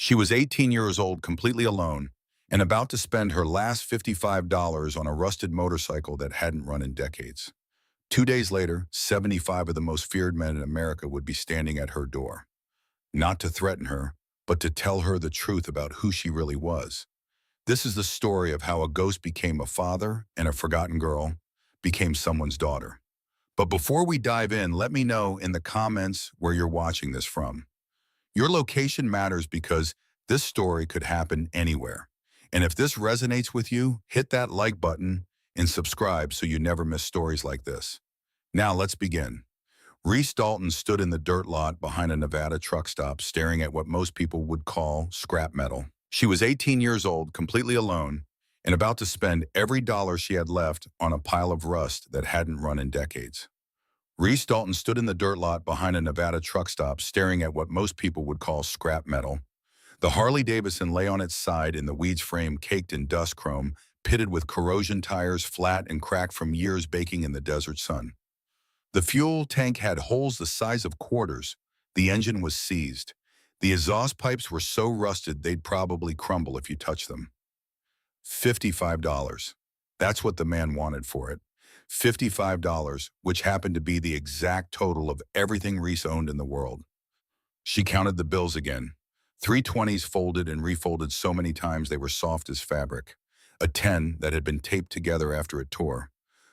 She was 18 years old, completely alone, and about to spend her last $55 on a rusted motorcycle that hadn't run in decades. 2 days later, 75 of the most feared men in America would be standing at her door, not to threaten her, but to tell her the truth about who she really was. This is the story of how a ghost became a father and a forgotten girl became someone's daughter. But before we dive in, let me know in the comments where you're watching this from. Your location matters because this story could happen anywhere. And if this resonates with you, hit that like button and subscribe so you never miss stories like this. Now let's begin. Reese Dalton stood in the dirt lot behind a Nevada truck stop staring at what most people would call scrap metal. She was 18 years old, completely alone, and about to spend every dollar she had left on a pile of rust that hadn't run in decades. Reese Dalton stood in the dirt lot behind a Nevada truck stop staring at what most people would call scrap metal. The Harley Davidson lay on its side in the weeds frame caked in dust chrome, pitted with corrosion tires flat and cracked from years baking in the desert sun. The fuel tank had holes the size of quarters. The engine was seized. The exhaust pipes were so rusted they'd probably crumble if you touched them. $55. That's what the man wanted for it. $55, which happened to be the exact total of everything Reese owned in the world. She counted the bills again. 320s folded and refolded so many times they were soft as fabric. A 10 that had been taped together after it tore.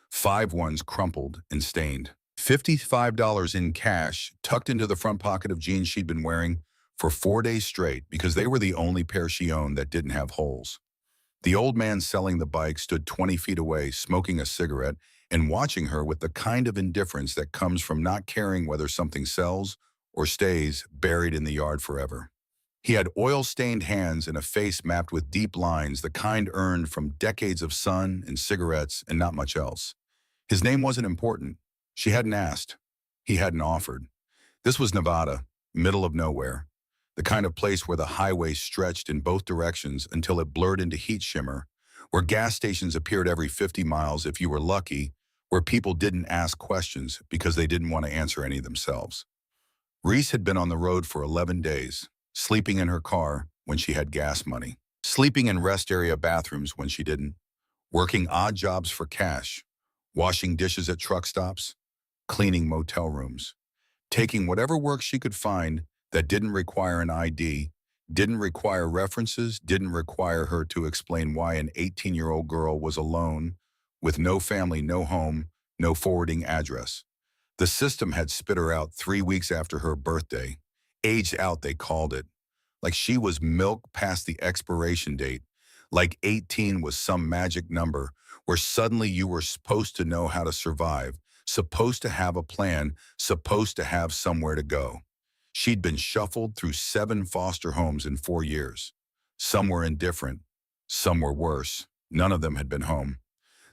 5 ones crumpled and stained. $55 in cash tucked into the front pocket of jeans she'd been wearing for 4 days straight because they were the only pair she owned that didn't have holes. The old man selling the bike stood 20 feet away, smoking a cigarette and watching her with the kind of indifference that comes from not caring whether something sells or stays buried in the yard forever. He had oil-stained hands and a face mapped with deep lines, the kind earned from decades of sun and cigarettes and not much else. His name wasn't important. She hadn't asked. He hadn't offered. This was Nevada, middle of nowhere, the kind of place where the highway stretched in both directions until it blurred into heat shimmer, where gas stations appeared every 50 miles if you were lucky, where people didn't ask questions because they didn't want to answer any themselves. Reese had been on the road for 11 days, sleeping in her car when she had gas money, sleeping in rest area bathrooms when she didn't, working odd jobs for cash, washing dishes at truck stops, cleaning motel rooms, taking whatever work she could find that didn't require an ID, didn't require references, didn't require her to explain why an 18-year-old girl was alone, with no family, no home, no forwarding address. The system had spit her out 3 weeks after her birthday. Aged out, they called it. Like she was milk past the expiration date. Like 18 was some magic number where suddenly you were supposed to know how to survive, supposed to have a plan, supposed to have somewhere to go. She'd been shuffled through 7 foster homes in 4 years. Some were indifferent. Some were worse. None of them had been home.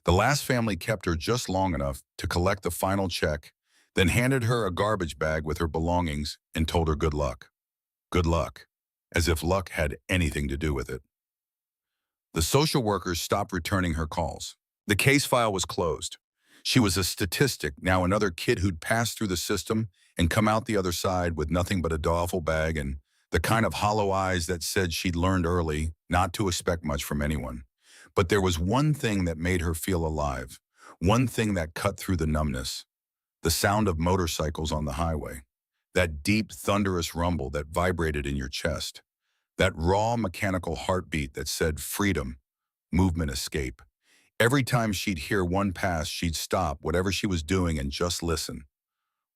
The last family kept her just long enough to collect the final check, then handed her a garbage bag with her belongings and told her good luck. Good luck, as if luck had anything to do with it. The social workers stopped returning her calls. The case file was closed. She was a statistic, now another kid who'd passed through the system and come out the other side with nothing but a duffel bag and the kind of hollow eyes that said she'd learned early not to expect much from anyone. But there was one thing that made her feel alive, one thing that cut through the numbness. The sound of motorcycles on the highway, that deep, thunderous rumble that vibrated in your chest, that raw mechanical heartbeat that said freedom, movement, escape. Every time she'd hear one pass, she'd stop whatever she was doing and just listen.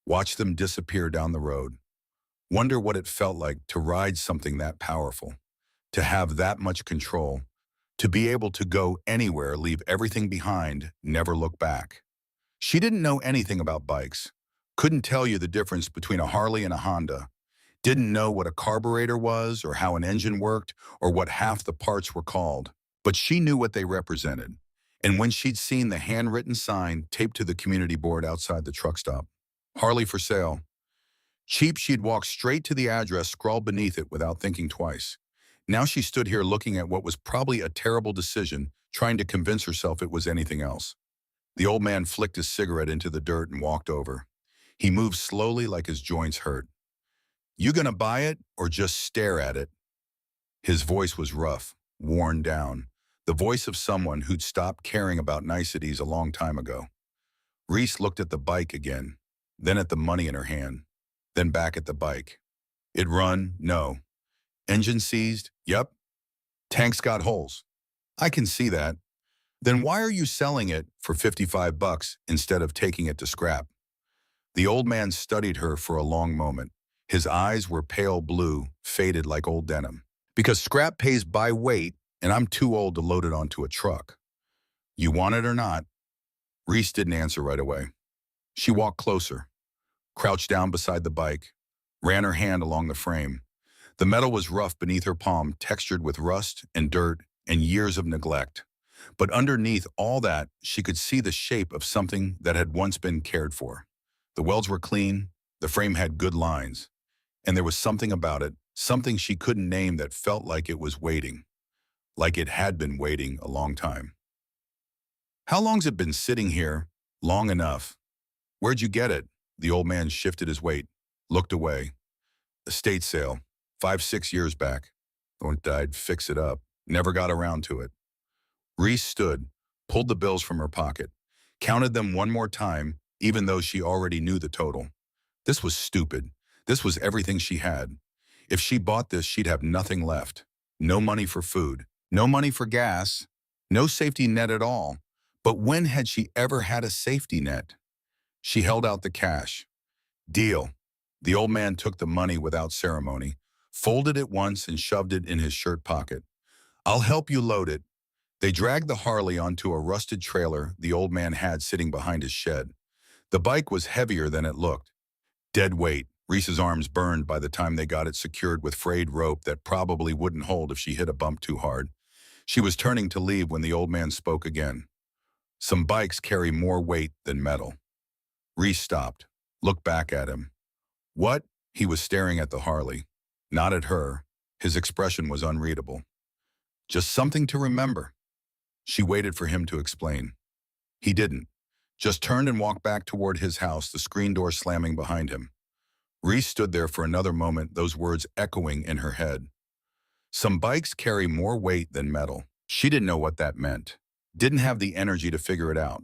Watch them disappear down the road. Wonder what it felt like to ride something that powerful, to have that much control, to be able to go anywhere, leave everything behind, never look back. She didn't know anything about bikes, couldn't tell you the difference between a Harley and a Honda, didn't know what a carburetor was or how an engine worked or what half the parts were called, but she knew what they represented. And when she'd seen the handwritten sign taped to the community board outside the truck stop, Harley for sale, cheap, she'd walk straight to the address scrawled beneath it without thinking twice. Now she stood here looking at what was probably a terrible decision, trying to convince herself it was anything else. The old man flicked his cigarette into the dirt and walked over. He moved slowly like his joints hurt. You gonna buy it or just stare at it? His voice was rough, worn down, the voice of someone who'd stopped caring about niceties a long time ago. Reese looked at the bike again, then at the money in her hand, then back at the bike. It run? No. Engine seized? Yep. Tank's got holes. I can see that. Then why are you selling it for 55 bucks instead of taking it to scrap? The old man studied her for a long moment. His eyes were pale blue, faded like old denim. Because scrap pays by weight, and I'm too old to load it onto a truck. You want it or not? Reese didn't answer right away. She walked closer, crouched down beside the bike, ran her hand along the frame. The metal was rough beneath her palm, textured with rust and dirt and years of neglect. But underneath all that, she could see the shape of something that had once been cared for. The welds were clean, the frame had good lines, and there was something about it, something she couldn't name that felt like it was waiting, like it had been waiting a long time. How long's it been sitting here? Long enough. Where'd you get it? The old man shifted his weight, looked away. Estate sale, 5, 6 years back. Don't died, fix it up. Never got around to it. Reese stood, pulled the bills from her pocket, counted them one more time, even though she already knew the total. This was stupid. This was everything she had. If she bought this, she'd have nothing left. No money for food, no money for gas, no safety net at all. But when had she ever had a safety net? She held out the cash. Deal. The old man took the money without ceremony, folded it once and shoved it in his shirt pocket. I'll help you load it. They dragged the Harley onto a rusted trailer the old man had sitting behind his shed. The bike was heavier than it looked. Dead weight. Reese's arms burned by the time they got it secured with frayed rope that probably wouldn't hold if she hit a bump too hard. She was turning to leave when the old man spoke again. Some bikes carry more weight than metal. Reese stopped, looked back at him. What? He was staring at the Harley, not at her. His expression was unreadable. Just something to remember. She waited for him to explain. He didn't, just turned and walked back toward his house, the screen door slamming behind him. Reese stood there for another moment, those words echoing in her head. Some bikes carry more weight than metal. She didn't know what that meant, didn't have the energy to figure it out.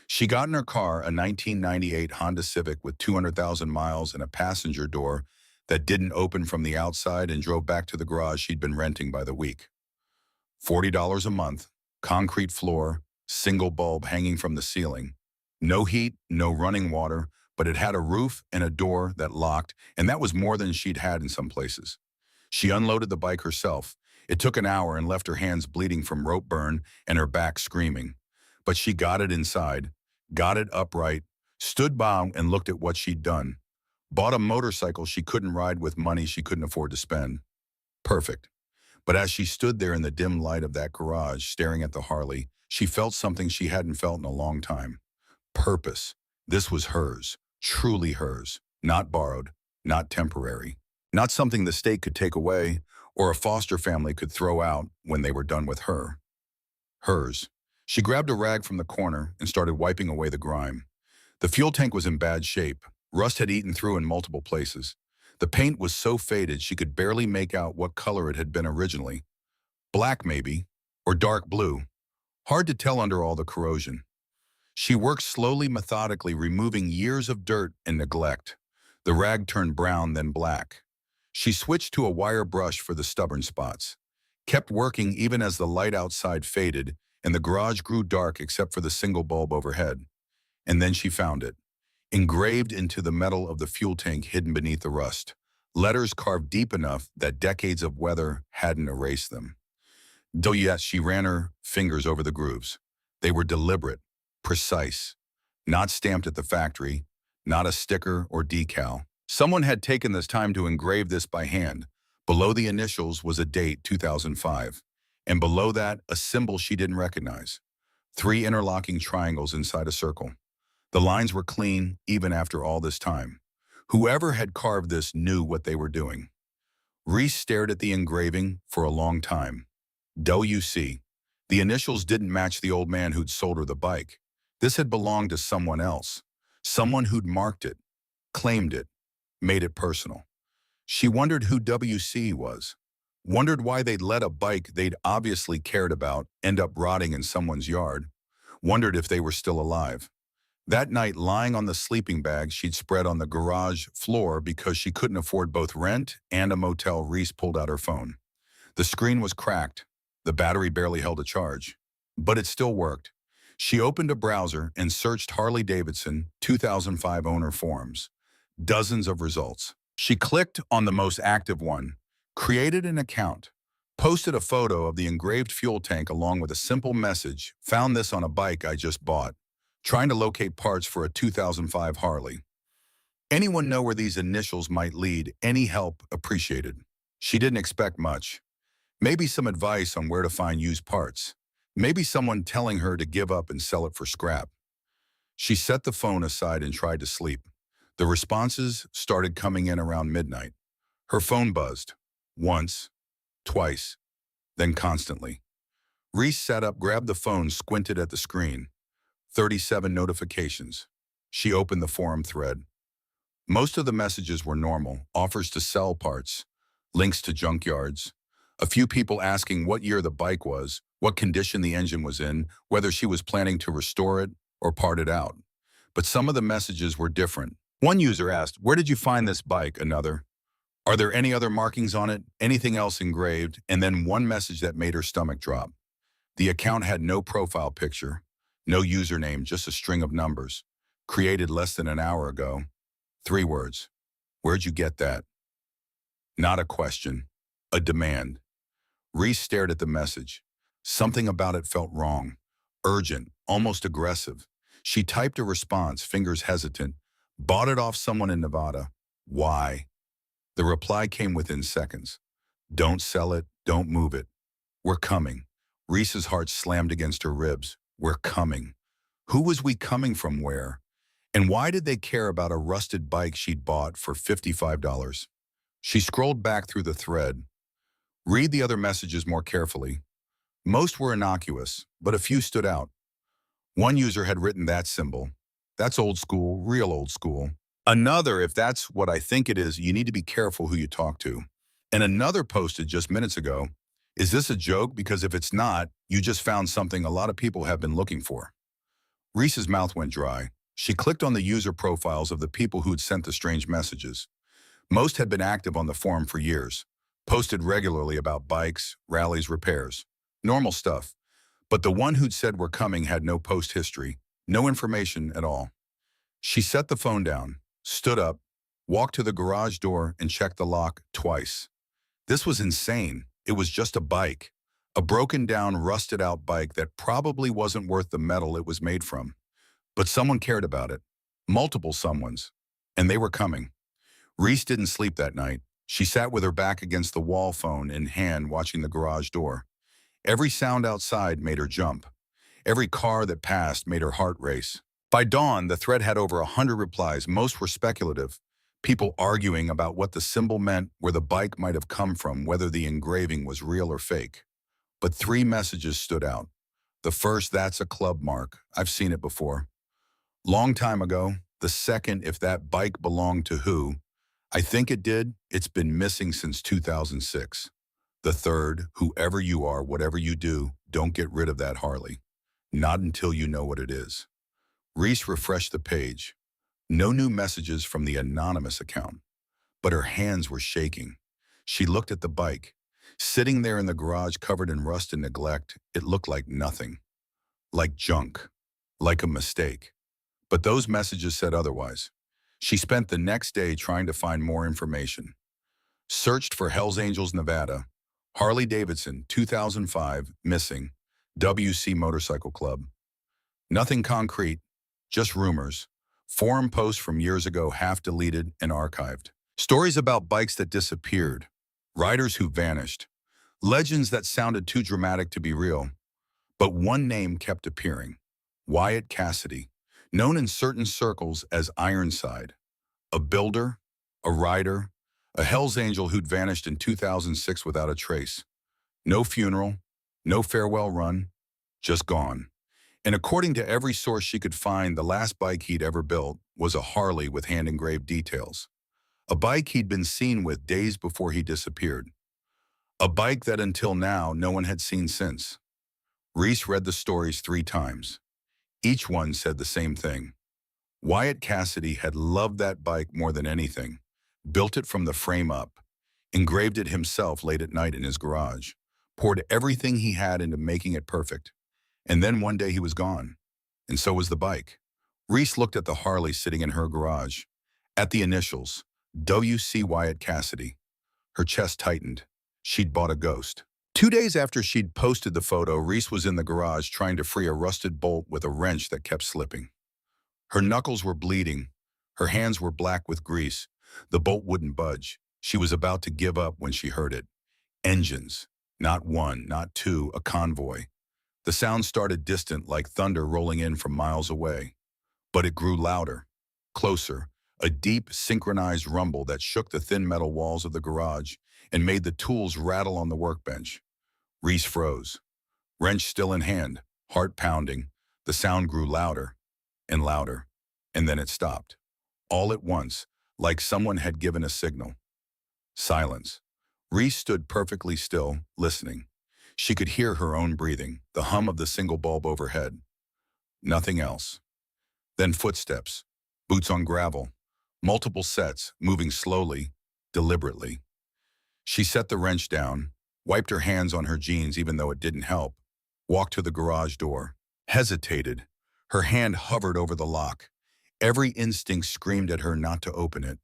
She got in her car, a 1998 Honda Civic with 200,000 miles and a passenger door that didn't open from the outside, and drove back to the garage she'd been renting by the week. $40 a month, concrete floor, single bulb hanging from the ceiling. No heat, no running water, but it had a roof and a door that locked, and that was more than she'd had in some places. She unloaded the bike herself. It took an hour and left her hands bleeding from rope burn and her back screaming. But she got it inside, got it upright, stood by and looked at what she'd done. Bought a motorcycle she couldn't ride with money she couldn't afford to spend. Perfect. But as she stood there in the dim light of that garage, staring at the Harley, she felt something she hadn't felt in a long time. Purpose. This was hers, truly hers, not borrowed, not temporary, not something the state could take away or a foster family could throw out when they were done with her. Hers. She grabbed a rag from the corner and started wiping away the grime. The fuel tank was in bad shape. Rust had eaten through in multiple places. The paint was so faded she could barely make out what color it had been originally. Black maybe, or dark blue. Hard to tell under all the corrosion. She worked slowly, methodically, removing years of dirt and neglect. The rag turned brown, then black. She switched to a wire brush for the stubborn spots. Kept working even as the light outside faded and the garage grew dark except for the single bulb overhead. And then she found it. Engraved into the metal of the fuel tank hidden beneath the rust. Letters carved deep enough that decades of weather hadn't erased them. Though yes, she ran her fingers over the grooves. They were deliberate, precise, not stamped at the factory, not a sticker or decal. Someone had taken this time to engrave this by hand. Below the initials was a date, 2005, and below that, a symbol she didn't recognize. 3 interlocking triangles inside a circle. The lines were clean, even after all this time. Whoever had carved this knew what they were doing. Reese stared at the engraving for a long time. WC. The initials didn't match the old man who'd sold her the bike. This had belonged to someone else. Someone who'd marked it, claimed it, made it personal. She wondered who WC was. wondered why they'd let a bike they'd obviously cared about end up rotting in someone's yard, wondered if they were still alive. That night, lying on the sleeping bag she'd spread on the garage floor because she couldn't afford both rent and a motel, Reese pulled out her phone. The screen was cracked. The battery barely held a charge. But it still worked. She opened a browser and searched Harley-Davidson 2005 owner forums. Dozens of results. She clicked on the most active one, created an account, posted a photo of the engraved fuel tank along with a simple message, "Found this on a bike I just bought. Trying to locate parts for a 2005 Harley." Anyone know where these initials might lead? Any help appreciated. She didn't expect much. Maybe some advice on where to find used parts. Maybe someone telling her to give up and sell it for scrap. She set the phone aside and tried to sleep. The responses started coming in around midnight. Her phone buzzed. Once, twice, then constantly. Reese sat up, grabbed the phone, squinted at the screen. 37 notifications. She opened the forum thread. Most of the messages were normal, offers to sell parts, links to junkyards, a few people asking what year the bike was, what condition the engine was in, whether she was planning to restore it or part it out. But some of the messages were different. One user asked, "Where did you find this bike?" Another, "Are there any other markings on it? Anything else engraved?" And then one message that made her stomach drop. The account had no profile picture, no username, just a string of numbers. Created less than an hour ago. 3 words. "Where'd you get that?" Not a question, a demand. Reese stared at the message. Something about it felt wrong, urgent, almost aggressive. She typed a response, fingers hesitant. "Bought it off someone in Nevada. Why?" The reply came within seconds. "Don't sell it, don't move it. We're coming." Reese's heart slammed against her ribs. We're coming. Who was we coming from where? And why did they care about a rusted bike she'd bought for $55? She scrolled back through the thread. Read the other messages more carefully. Most were innocuous, but a few stood out. One user had written that symbol. "That's old school, real old school." Another, "If that's what I think it is, you need to be careful who you talk to." And another posted just minutes ago, "Is this a joke? Because if it's not, you just found something a lot of people have been looking for." Reese's mouth went dry. She clicked on the user profiles of the people who'd sent the strange messages. Most had been active on the forum for years, posted regularly about bikes, rallies, repairs. Normal stuff. But the one who'd said "we're coming" had no post history, no information at all. She set the phone down, stood up, walked to the garage door and checked the lock twice. This was insane. It was just a bike. A broken down, rusted out bike that probably wasn't worth the metal it was made from. But someone cared about it. Multiple someones. And they were coming. Reese didn't sleep that night. She sat with her back against the wall, phone in hand, watching the garage door. Every sound outside made her jump. Every car that passed made her heart race. By dawn, the thread had over 100 replies. Most were speculative. People arguing about what the symbol meant, where the bike might have come from, whether the engraving was real or fake. But 3 messages stood out. The first, "That's a club mark. I've seen it before. Long time ago." The second, "If that bike belonged to who? I think it did. It's been missing since 2006. The third, "Whoever you are, whatever you do, don't get rid of that Harley. Not until you know what it is." Reese refreshed the page. No new messages from the anonymous account. But her hands were shaking. She looked at the bike. Sitting there in the garage covered in rust and neglect, it looked like nothing. Like junk. Like a mistake. But those messages said otherwise. She spent the next day trying to find more information. Searched for Hells Angels, Nevada. Harley-Davidson, 2005, missing. WC Motorcycle Club. Nothing concrete, just rumors. Forum posts from years ago half deleted and archived. Stories about bikes that disappeared. Riders who vanished. Legends that sounded too dramatic to be real. But one name kept appearing. Wyatt Cassidy, known in certain circles as Ironside. A builder, a rider, a Hells Angel who'd vanished in 2006 without a trace. No funeral, no farewell run, just gone. And according to every source she could find, the last bike he'd ever built was a Harley with hand-engraved details. A bike he'd been seen with days before he disappeared. A bike that until now no one had seen since. Reese read the stories 3 times. Each one said the same thing. Wyatt Cassidy had loved that bike more than anything, built it from the frame up, engraved it himself late at night in his garage, poured everything he had into making it perfect. And then one day he was gone. And so was the bike. Reese looked at the Harley sitting in her garage. At the initials, W.C. Wyatt Cassidy. Her chest tightened. She'd bought a ghost. 2 days after she'd posted the photo, Reese was in the garage trying to free a rusted bolt with a wrench that kept slipping. Her knuckles were bleeding. Her hands were black with grease. The bolt wouldn't budge. She was about to give up when she heard it. Engines. Not one, not two, a convoy. The sound started distant like thunder rolling in from miles away. But it grew louder, closer, a deep, synchronized rumble that shook the thin metal walls of the garage and made the tools rattle on the workbench. Reese froze. Wrench still in hand, heart pounding. The sound grew louder and louder, and then it stopped. All at once, like someone had given a signal. Silence. Reese stood perfectly still, listening. She could hear her own breathing, the hum of the single bulb overhead. Nothing else. Then footsteps, boots on gravel, multiple sets, moving slowly, deliberately. She set the wrench down, wiped her hands on her jeans even though it didn't help, walked to the garage door, hesitated. Her hand hovered over the lock. Every instinct screamed at her not to open it,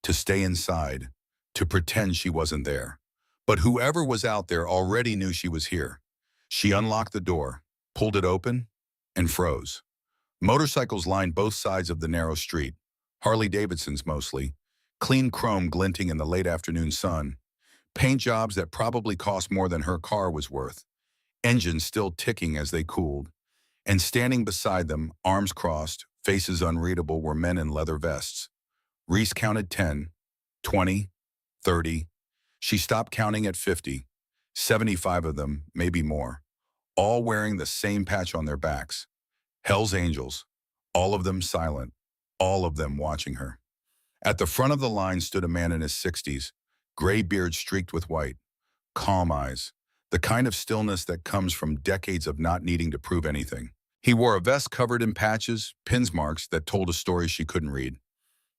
to stay inside, to pretend she wasn't there. But whoever was out there already knew she was here. She unlocked the door, pulled it open, and froze. Motorcycles lined both sides of the narrow street, Harley-Davidsons mostly, clean chrome glinting in the late afternoon sun, paint jobs that probably cost more than her car was worth, engines still ticking as they cooled. And standing beside them, arms crossed, faces unreadable, were men in leather vests. Reese counted 10, 20, 30. She stopped counting at 50, 75 of them, maybe more, all wearing the same patch on their backs. Hell's Angels, all of them silent, all of them watching her. At the front of the line stood a man in his 60s, gray beard streaked with white, calm eyes, the kind of stillness that comes from decades of not needing to prove anything. He wore a vest covered in patches, pins marks that told a story she couldn't read.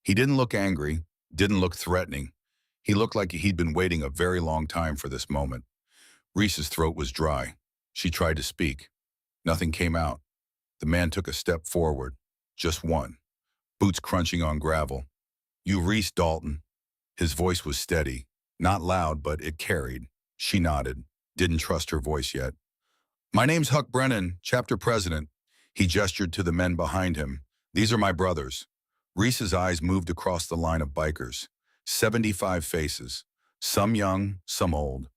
He didn't look angry, didn't look threatening. He looked like he'd been waiting a very long time for this moment. Reese's throat was dry. She tried to speak. Nothing came out. The man took a step forward, just one, boots crunching on gravel. "You Reese Dalton." His voice was steady, not loud, but it carried. She nodded, didn't trust her voice yet. "My name's Huck Brennan, chapter president." He gestured to the men behind him. "These are my brothers." Reese's eyes moved across the line of bikers. 75 faces, some young, some old,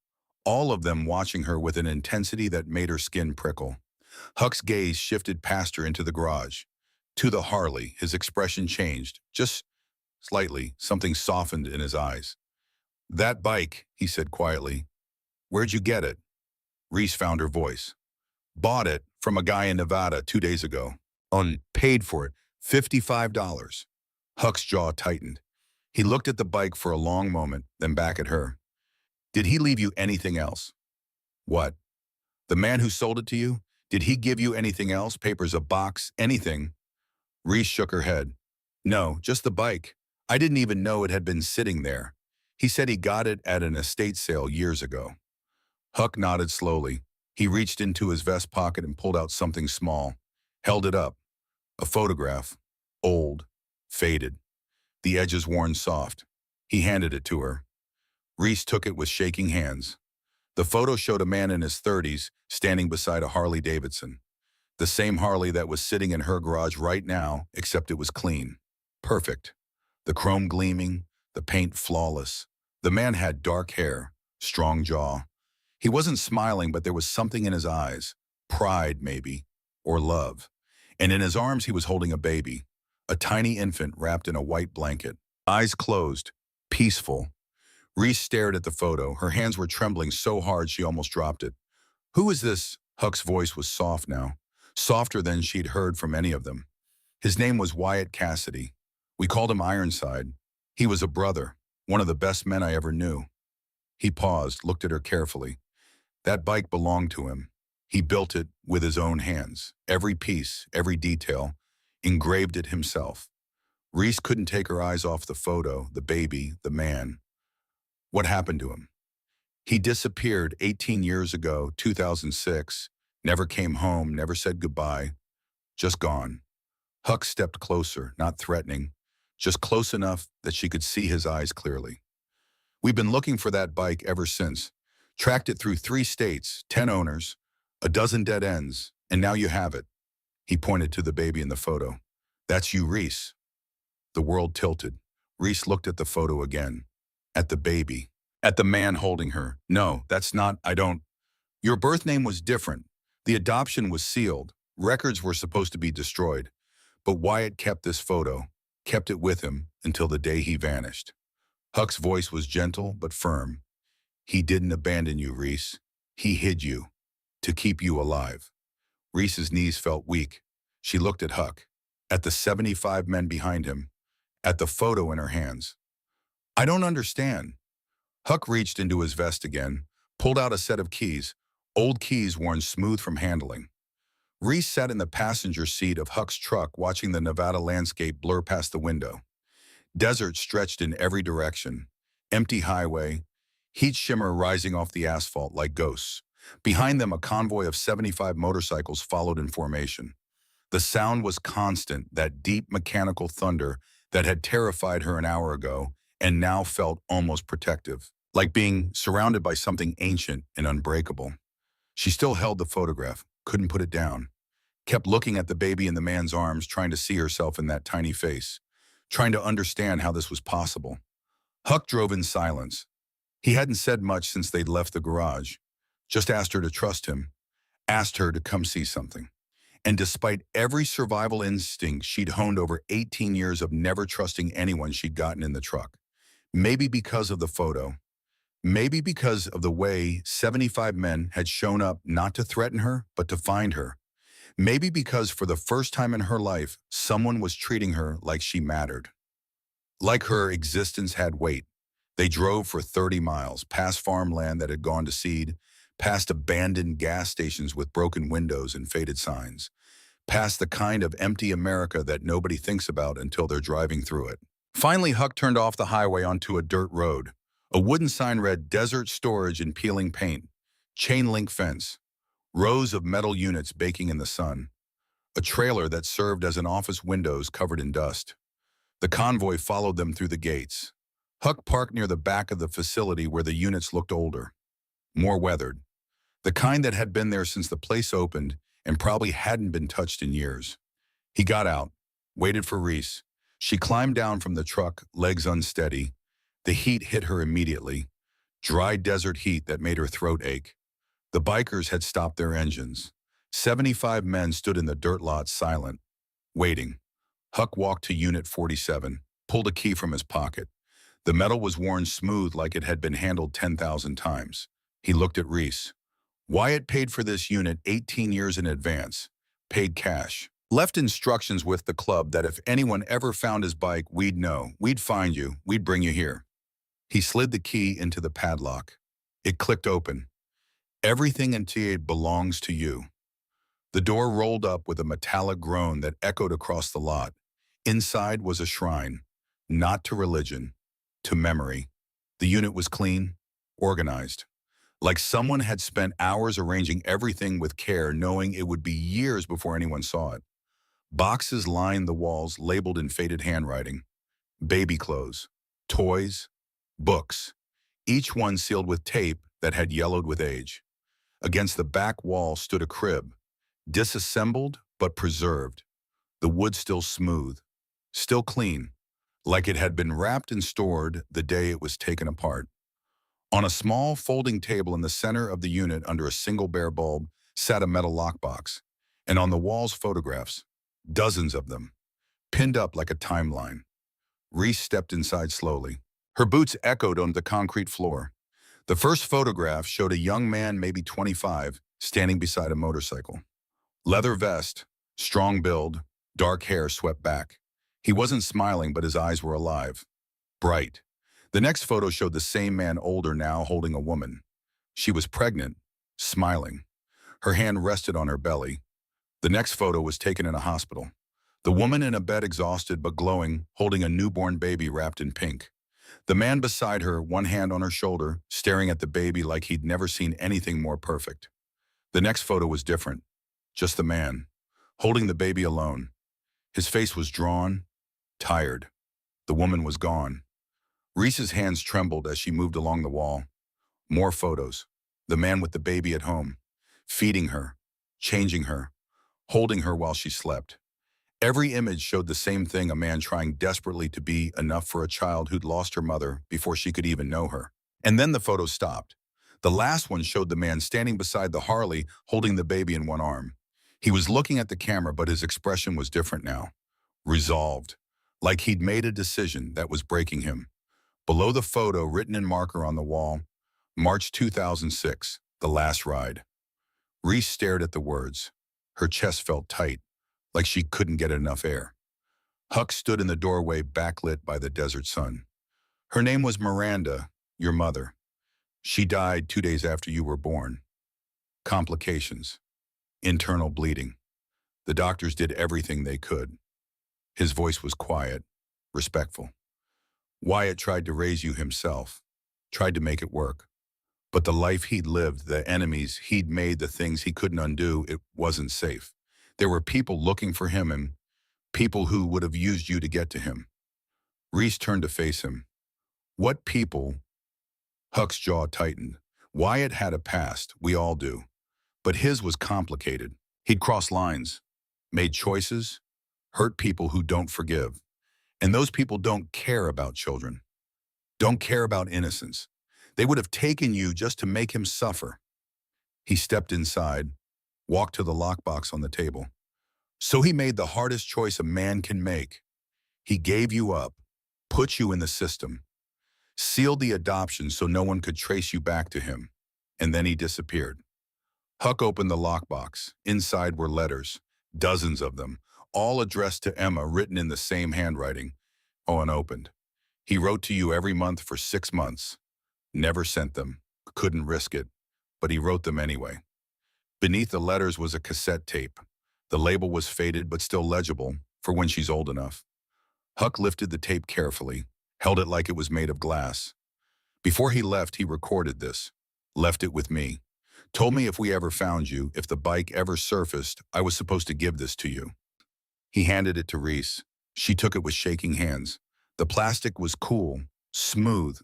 all of them watching her with an intensity that made her skin prickle. Huck's gaze shifted past her into the garage. To the Harley, his expression changed, just slightly, something softened in his eyes. "That bike," he said quietly. "Where'd you get it?" Reese found her voice. "Bought it from a guy in Nevada 2 days ago. Paid for it, $55. Huck's jaw tightened. He looked at the bike for a long moment, then back at her. "Did he leave you anything else?" "What? The man who sold it to you? Did he give you anything else? Papers, a box, anything?" Reese shook her head. "No, just the bike. I didn't even know it had been sitting there. He said he got it at an estate sale years ago." Huck nodded slowly. He reached into his vest pocket and pulled out something small, held it up. A photograph, old, faded, the edges worn soft. He handed it to her. Reese took it with shaking hands. The photo showed a man in his 30s standing beside a Harley-Davidson. The same Harley that was sitting in her garage right now, except it was clean. Perfect. The chrome gleaming, the paint flawless. The man had dark hair, strong jaw. He wasn't smiling, but there was something in his eyes. Pride, maybe, or love. And in his arms he was holding a baby, a tiny infant wrapped in a white blanket. Eyes closed, peaceful. Reese stared at the photo. Her hands were trembling so hard she almost dropped it. "Who is this?" Huck's voice was soft now, softer than she'd heard from any of them. "His name was Wyatt Cassidy. We called him Ironside. He was a brother, one of the best men I ever knew." He paused, looked at her carefully. That bike belonged to him. He built it with his own hands. Every piece, every detail, engraved it himself. Reese couldn't take her eyes off the photo, the baby, the man. What happened to him? He disappeared 18 years ago, 2006. Never came home, never said goodbye. Just gone. Huck stepped closer, not threatening, just close enough that she could see his eyes clearly. We've been looking for that bike ever since. Tracked it through 3 states, 10 owners, a dozen dead ends, and now you have it. He pointed to the baby in the photo. That's you, Reese. The world tilted. Reese looked at the photo again. At the baby. At the man holding her. No, that's not, I don't. Your birth name was different. The adoption was sealed. Records were supposed to be destroyed. But Wyatt kept this photo, kept it with him until the day he vanished. Huck's voice was gentle but firm. He didn't abandon you, Reese. He hid you, to keep you alive. Reese's knees felt weak. She looked at Huck, at the 75 men behind him, at the photo in her hands. I don't understand. Huck reached into his vest again, pulled out a set of keys, old keys worn smooth from handling. Reese sat in the passenger seat of Huck's truck watching the Nevada landscape blur past the window. Desert stretched in every direction. Empty highway, heat shimmer rising off the asphalt like ghosts. Behind them, a convoy of 75 motorcycles followed in formation. The sound was constant, that deep mechanical thunder that had terrified her an hour ago and now felt almost protective, like being surrounded by something ancient and unbreakable. She still held the photograph, couldn't put it down, kept looking at the baby in the man's arms, trying to see herself in that tiny face, trying to understand how this was possible. Huck drove in silence. He hadn't said much since they'd left the garage, just asked her to trust him, asked her to come see something. And despite every survival instinct she'd honed over 18 years of never trusting anyone she'd gotten in the truck, maybe because of the photo, maybe because of the way 75 men had shown up not to threaten her, but to find her, maybe because for the first time in her life, someone was treating her like she mattered. Like her existence had weight. They drove for 30 miles, past farmland that had gone to seed, past abandoned gas stations with broken windows and faded signs, past the kind of empty America that nobody thinks about until they're driving through it. Finally, Huck turned off the highway onto a dirt road. A wooden sign read Desert Storage in Peeling Paint, chain link fence, rows of metal units baking in the sun, a trailer that served as an office windows covered in dust. The convoy followed them through the gates. Huck parked near the back of the facility where the units looked older, more weathered, the kind that had been there since the place opened and probably hadn't been touched in years. He got out, waited for Reese. She climbed down from the truck, legs unsteady. The heat hit her immediately, dry desert heat that made her throat ache. The bikers had stopped their engines. 75 men stood in the dirt lot silent, waiting. Huck walked to Unit 47, pulled a key from his pocket. The metal was worn smooth like it had been handled 10,000 times. He looked at Reese. Wyatt paid for this unit 18 years in advance, paid cash. Left instructions with the club that if anyone ever found his bike, we'd know, we'd find you, we'd bring you here. He slid the key into the padlock. It clicked open. Everything in TA belongs to you. The door rolled up with a metallic groan that echoed across the lot. Inside was a shrine, not to religion, to memory. The unit was clean, organized. Like someone had spent hours arranging everything with care, knowing it would be years before anyone saw it. Boxes lined the walls, labeled in faded handwriting. Baby clothes, toys, books, each one sealed with tape that had yellowed with age. Against the back wall stood a crib, disassembled but preserved. The wood still smooth, still clean, like it had been wrapped and stored the day it was taken apart. On a small folding table in the center of the unit under a single bare bulb sat a metal lockbox, and on the walls photographs, dozens of them, pinned up like a timeline. Reese stepped inside slowly. Her boots echoed on the concrete floor. The first photograph showed a young man, maybe 25, standing beside a motorcycle. Leather vest, strong build, dark hair swept back. He wasn't smiling, but his eyes were alive, bright. The next photo showed the same man, older now, holding a woman. She was pregnant, smiling. Her hand rested on her belly. The next photo was taken in a hospital. The woman in a bed, exhausted but glowing, holding a newborn baby wrapped in pink. The man beside her, one hand on her shoulder, staring at the baby like he'd never seen anything more perfect. The next photo was different. Just the man, holding the baby alone. His face was drawn, tired. The woman was gone. Reese's hands trembled as she moved along the wall. More photos. The man with the baby at home, feeding her, changing her, holding her while she slept. Every image showed the same thing, a man trying desperately to be enough for a child who'd lost her mother before she could even know her. And then the photos stopped. The last one showed the man standing beside the Harley, holding the baby in one arm. He was looking at the camera, but his expression was different now. Resolved, like he'd made a decision that was breaking him. Below the photo, written in marker on the wall, March 2006, the last ride. Reese stared at the words. Her chest felt tight, like she couldn't get enough air. Huck stood in the doorway, backlit by the desert sun. Her name was Miranda, your mother. She died 2 days after you were born. Complications. Internal bleeding. The doctors did everything they could. His voice was quiet, respectful. Wyatt tried to raise you himself, tried to make it work. But the life he'd lived, the enemies he'd made, the things he couldn't undo, it wasn't safe. There were people looking for him and people who would have used you to get to him. Reese turned to face him. What people? Huck's jaw tightened. Wyatt had a past, we all do. But his was complicated. He'd crossed lines, made choices, hurt people who don't forgive. And those people don't care about children, don't care about innocence. They would have taken you just to make him suffer. He stepped inside, walked to the lockbox on the table. So he made the hardest choice a man can make. He gave you up, put you in the system, sealed the adoption so no one could trace you back to him, and then he disappeared. Huck opened the lockbox. Inside were letters, dozens of them, all addressed to Emma, written in the same handwriting. Unopened. He wrote to you every month for 6 months. Never sent them, couldn't risk it, but he wrote them anyway. Beneath the letters was a cassette tape. The label was faded but still legible for when she's old enough. Huck lifted the tape carefully, held it like it was made of glass. Before he left, he recorded this, left it with me. Told me if we ever found you, if the bike ever surfaced, I was supposed to give this to you. He handed it to Reese. She took it with shaking hands. The plastic was cool, smooth.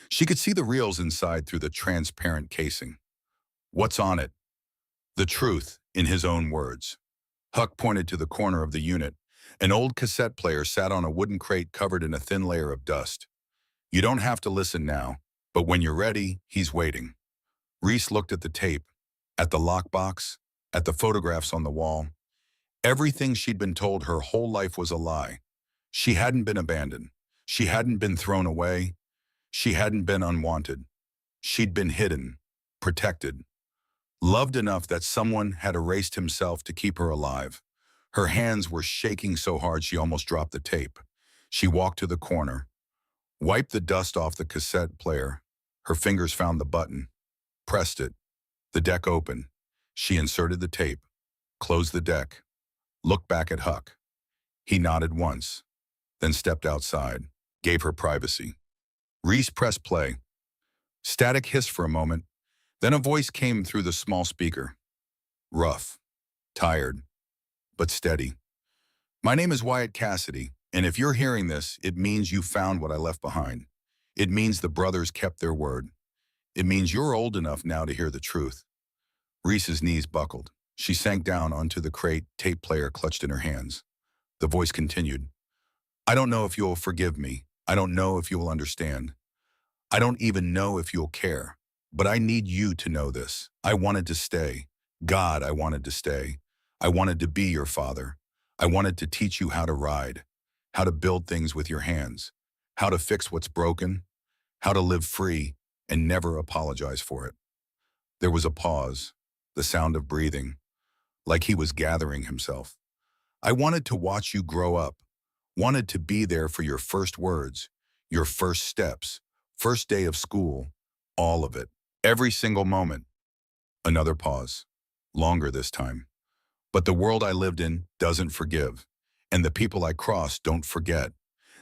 She could see the reels inside through the transparent casing. What's on it? The truth, in his own words. Huck pointed to the corner of the unit. An old cassette player sat on a wooden crate covered in a thin layer of dust. You don't have to listen now, but when you're ready, he's waiting. Reese looked at the tape, at the lockbox, at the photographs on the wall. Everything she'd been told her whole life was a lie. She hadn't been abandoned. She hadn't been thrown away. She hadn't been unwanted. She'd been hidden, protected, loved enough that someone had erased himself to keep her alive. Her hands were shaking so hard she almost dropped the tape. She walked to the corner, wiped the dust off the cassette player. Her fingers found the button, pressed it. The deck opened. She inserted the tape, closed the deck, looked back at Huck. He nodded once, then stepped outside, gave her privacy. Reese pressed play. Static hissed for a moment. Then a voice came through the small speaker. Rough, tired, but steady. My name is Wyatt Cassidy, and if you're hearing this, it means you found what I left behind. It means the brothers kept their word. It means you're old enough now to hear the truth. Reese's knees buckled. She sank down onto the crate, tape player clutched in her hands. The voice continued. I don't know if you'll forgive me. I don't know if you'll understand. I don't even know if you'll care. But I need you to know this. I wanted to stay. God, I wanted to stay. I wanted to be your father. I wanted to teach you how to ride, how to build things with your hands, how to fix what's broken, how to live free and never apologize for it. There was a pause, the sound of breathing, like he was gathering himself. I wanted to watch you grow up, wanted to be there for your first words, your first steps, First day of school, all of it. Every single moment. Another pause. Longer this time. But the world I lived in doesn't forgive. And the people I crossed don't forget.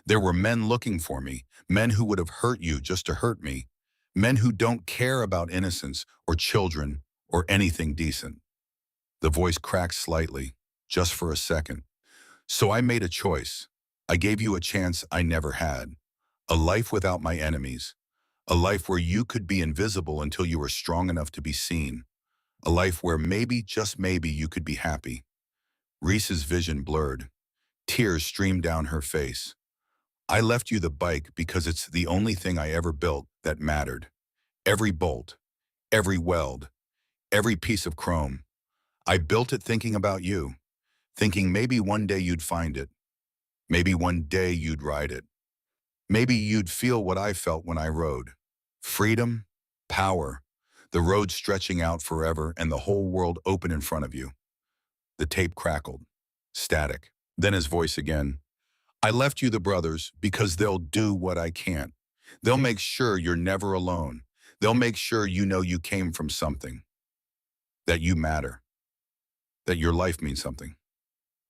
There were men looking for me, men who would have hurt you just to hurt me, men who don't care about innocence or children or anything decent. The voice cracked slightly, just for a second. So I made a choice. I gave you a chance I never had. A life without my enemies. A life where you could be invisible until you were strong enough to be seen. A life where maybe, just maybe, you could be happy. Reese's vision blurred. Tears streamed down her face. I left you the bike because it's the only thing I ever built that mattered. Every bolt, every weld, every piece of chrome. I built it thinking about you, thinking maybe one day you'd find it. Maybe one day you'd ride it. Maybe you'd feel what I felt when I rode. Freedom, power, the road stretching out forever and the whole world open in front of you. The tape crackled. Static. Then his voice again. I left you the brothers because they'll do what I can't. They'll make sure you're never alone. They'll make sure you know you came from something. That you matter. That your life means something.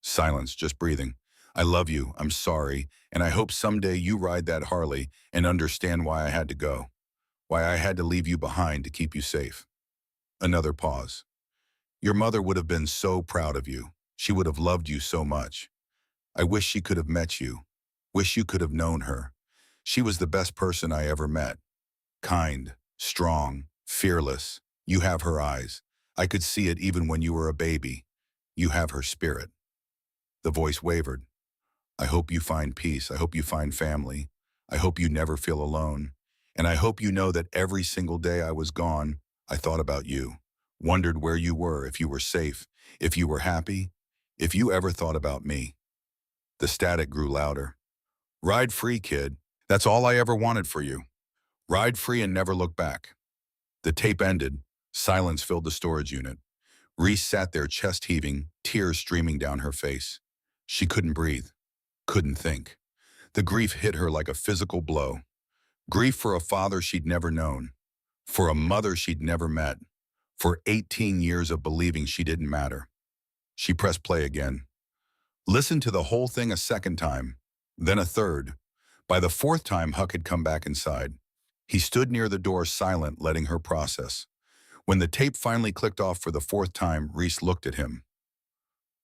Silence, just breathing. I love you, I'm sorry, and I hope someday you ride that Harley and understand why I had to go. Why I had to leave you behind to keep you safe. Another pause. Your mother would have been so proud of you. She would have loved you so much. I wish she could have met you. Wish you could have known her. She was the best person I ever met. Kind, strong, fearless. You have her eyes. I could see it even when you were a baby. You have her spirit. The voice wavered. I hope you find peace. I hope you find family. I hope you never feel alone. And I hope you know that every single day I was gone, I thought about you. Wondered where you were, if you were safe, if you were happy, if you ever thought about me. The static grew louder. Ride free, kid. That's all I ever wanted for you. Ride free and never look back. The tape ended. Silence filled the storage unit. Reese sat there, chest heaving, tears streaming down her face. She couldn't breathe, couldn't think. The grief hit her like a physical blow. Grief for a father she'd never known, for a mother she'd never met, for 18 years of believing she didn't matter. She pressed play again. Listened to the whole thing a second time, then a third. By the fourth time, Huck had come back inside. He stood near the door, silent, letting her process. When the tape finally clicked off for the fourth time, Reese looked at him.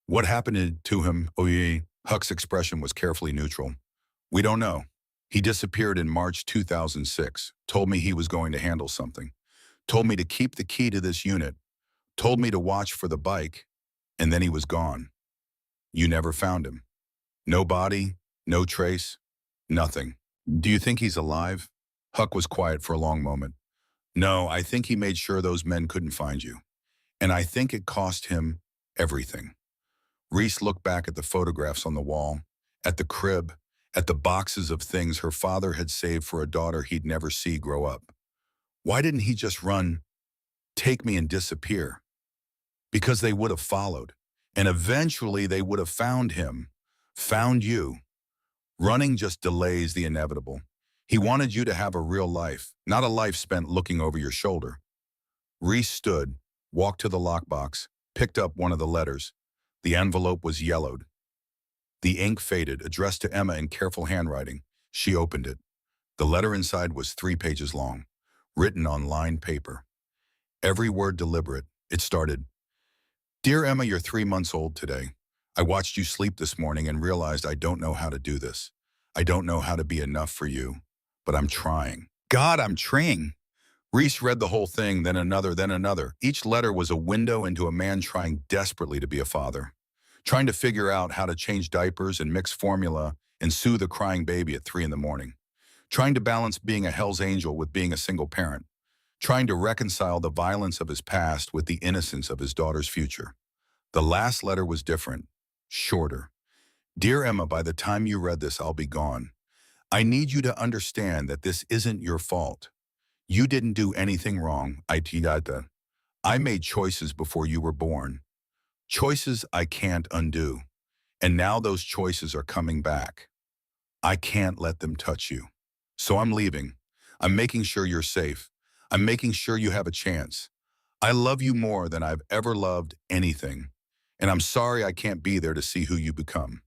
What happened to him, Oye? Huck's expression was carefully neutral. We don't know. He disappeared in March 2006, told me he was going to handle something, told me to keep the key to this unit, told me to watch for the bike, and then he was gone. You never found him. No body, no trace, nothing. Do you think he's alive? Huck was quiet for a long moment. No, I think he made sure those men couldn't find you. And I think it cost him everything. Reese looked back at the photographs on the wall, at the crib, at the boxes of things her father had saved for a daughter he'd never see grow up. Why didn't he just run, take me and disappear? Because they would have followed, and eventually they would have found him, found you. Running just delays the inevitable. He wanted you to have a real life, not a life spent looking over your shoulder. Reese stood, walked to the lockbox, picked up one of the letters. The envelope was yellowed. The ink faded, addressed to Emma in careful handwriting. She opened it. The letter inside was 3 pages long, written on lined paper. Every word deliberate. It started, Dear Emma, you're 3 months old today. I watched you sleep this morning and realized I don't know how to do this. I don't know how to be enough for you, but I'm trying. God, I'm trying. Reese read the whole thing, then another, then another. Each letter was a window into a man trying desperately to be a father, trying to figure out how to change diapers and mix formula and soothe a crying baby at 3 in the morning, trying to balance being a Hell's Angel with being a single parent, trying to reconcile the violence of his past with the innocence of his daughter's future. The last letter was different, shorter. Dear Emma, by the time you read this, I'll be gone. I need you to understand that this isn't your fault. You didn't do anything wrong. I made choices before you were born. Choices I can't undo. And now those choices are coming back. I can't let them touch you. So I'm leaving. I'm making sure you're safe. I'm making sure you have a chance. I love you more than I've ever loved anything. And I'm sorry I can't be there to see who you become.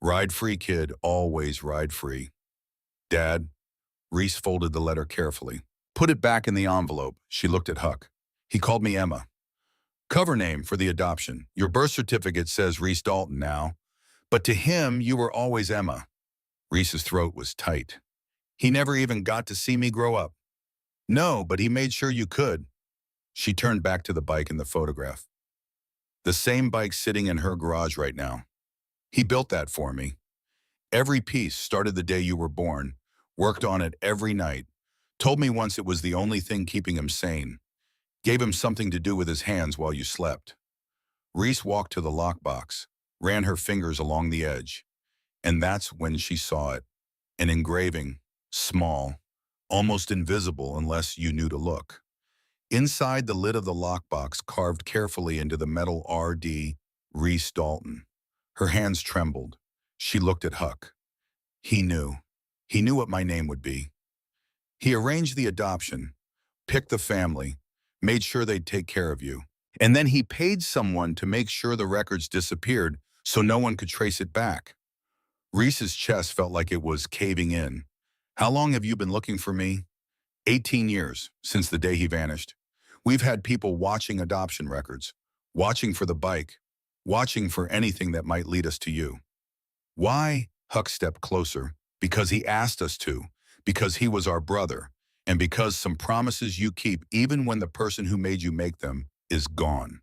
Ride free, kid. Always ride free. Dad, Reese folded the letter carefully. Put it back in the envelope. She looked at Huck. He called me Emma. Cover name for the adoption. Your birth certificate says Reese Dalton now. But to him, you were always Emma. Reese's throat was tight. He never even got to see me grow up. No, but he made sure you could. She turned back to the bike in the photograph. The same bike sitting in her garage right now. He built that for me. Every piece started the day you were born, worked on it every night, told me once it was the only thing keeping him sane, gave him something to do with his hands while you slept. Reese walked to the lockbox, ran her fingers along the edge, and that's when she saw it. An engraving, small, almost invisible unless you knew to look. Inside the lid of the lockbox, carved carefully into the metal RD, Reese Dalton. Her hands trembled. She looked at Huck. He knew. He knew what my name would be. He arranged the adoption, picked the family, made sure they'd take care of you. And then he paid someone to make sure the records disappeared so no one could trace it back. Reese's chest felt like it was caving in. How long have you been looking for me? 18 years, since the day he vanished. We've had people watching adoption records, watching for the bike, watching for anything that might lead us to you. Why? Huck stepped closer. Because he asked us to, because he was our brother, and because some promises you keep even when the person who made you make them is gone.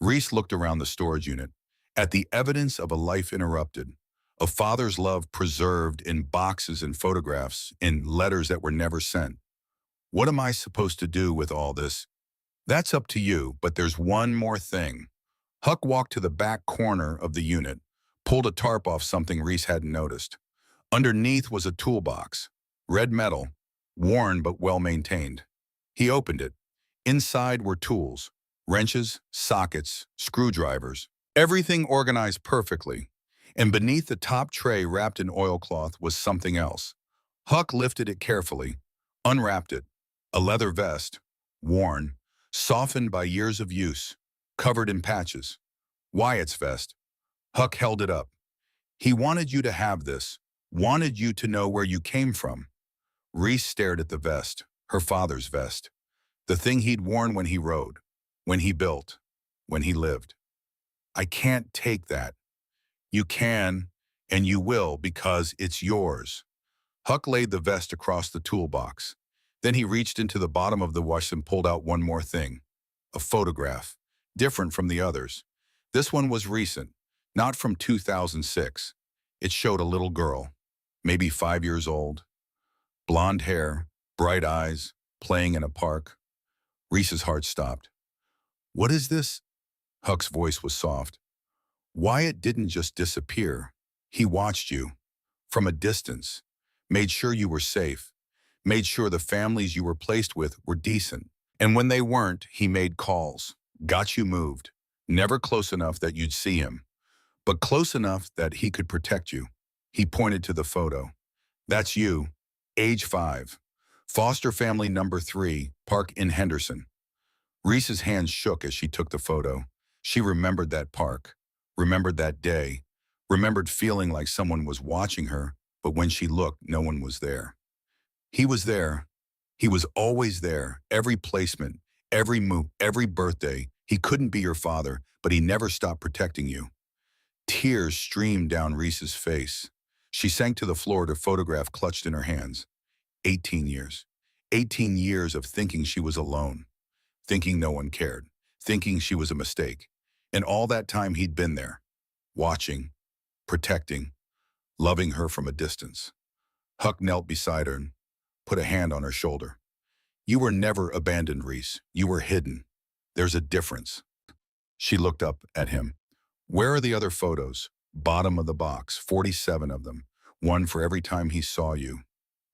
Reese looked around the storage unit, at the evidence of a life interrupted, a father's love preserved in boxes and photographs, in letters that were never sent. What am I supposed to do with all this? That's up to you, but there's one more thing. Huck walked to the back corner of the unit, pulled a tarp off something Reese hadn't noticed. Underneath was a toolbox, red metal, worn but well-maintained. He opened it. Inside were tools, wrenches, sockets, screwdrivers, everything organized perfectly. And beneath the top tray wrapped in oilcloth was something else. Huck lifted it carefully, unwrapped it. A leather vest, worn, softened by years of use, covered in patches. Wyatt's vest. Huck held it up. He wanted you to have this, wanted you to know where you came from. Reese stared at the vest, her father's vest, the thing he'd worn when he rode, when he built, when he lived. I can't take that. You can, and you will, because it's yours. Huck laid the vest across the toolbox. Then he reached into the bottom of the wash and pulled out one more thing, a photograph, different from the others. This one was recent, not from 2006. It showed a little girl, maybe 5 years old, blonde hair, bright eyes, playing in a park. Reese's heart stopped. What is this? Huck's voice was soft. Wyatt didn't just disappear. He watched you, from a distance, made sure you were safe, made sure the families you were placed with were decent. And when they weren't, he made calls, got you moved, never close enough that you'd see him, but close enough that he could protect you. He pointed to the photo. That's you, age 5, foster family number 3, park in Henderson. Reese's hands shook as she took the photo. She remembered that park, remembered that day, remembered feeling like someone was watching her, but when she looked, no one was there. He was there. He was always there, every placement, every move, every birthday. He couldn't be your father, but he never stopped protecting you. Tears streamed down Reese's face. She sank to the floor, the photograph clutched in her hands. 18 years. 18 years of thinking she was alone, thinking no one cared, thinking she was a mistake. And all that time he'd been there, watching, protecting, loving her from a distance. Huck knelt beside her and put a hand on her shoulder. You were never abandoned, Reese. You were hidden. There's a difference. She looked up at him. Where are the other photos? Bottom of the box, 47 of them. One for every time he saw you.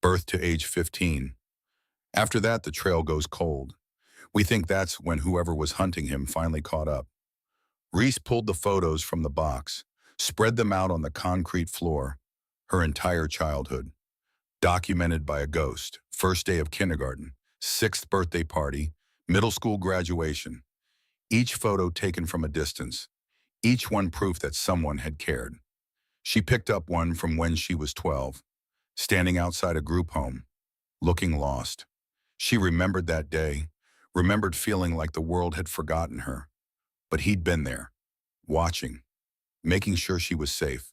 Birth to age 15. After that, the trail goes cold. We think that's when whoever was hunting him finally caught up. Reese pulled the photos from the box, spread them out on the concrete floor, her entire childhood. documented by a ghost, first day of kindergarten, sixth birthday party, middle school graduation, each photo taken from a distance, each one proof that someone had cared. She picked up one from when she was 12, standing outside a group home, looking lost. She remembered that day, remembered feeling like the world had forgotten her. But he'd been there, watching, making sure she was safe.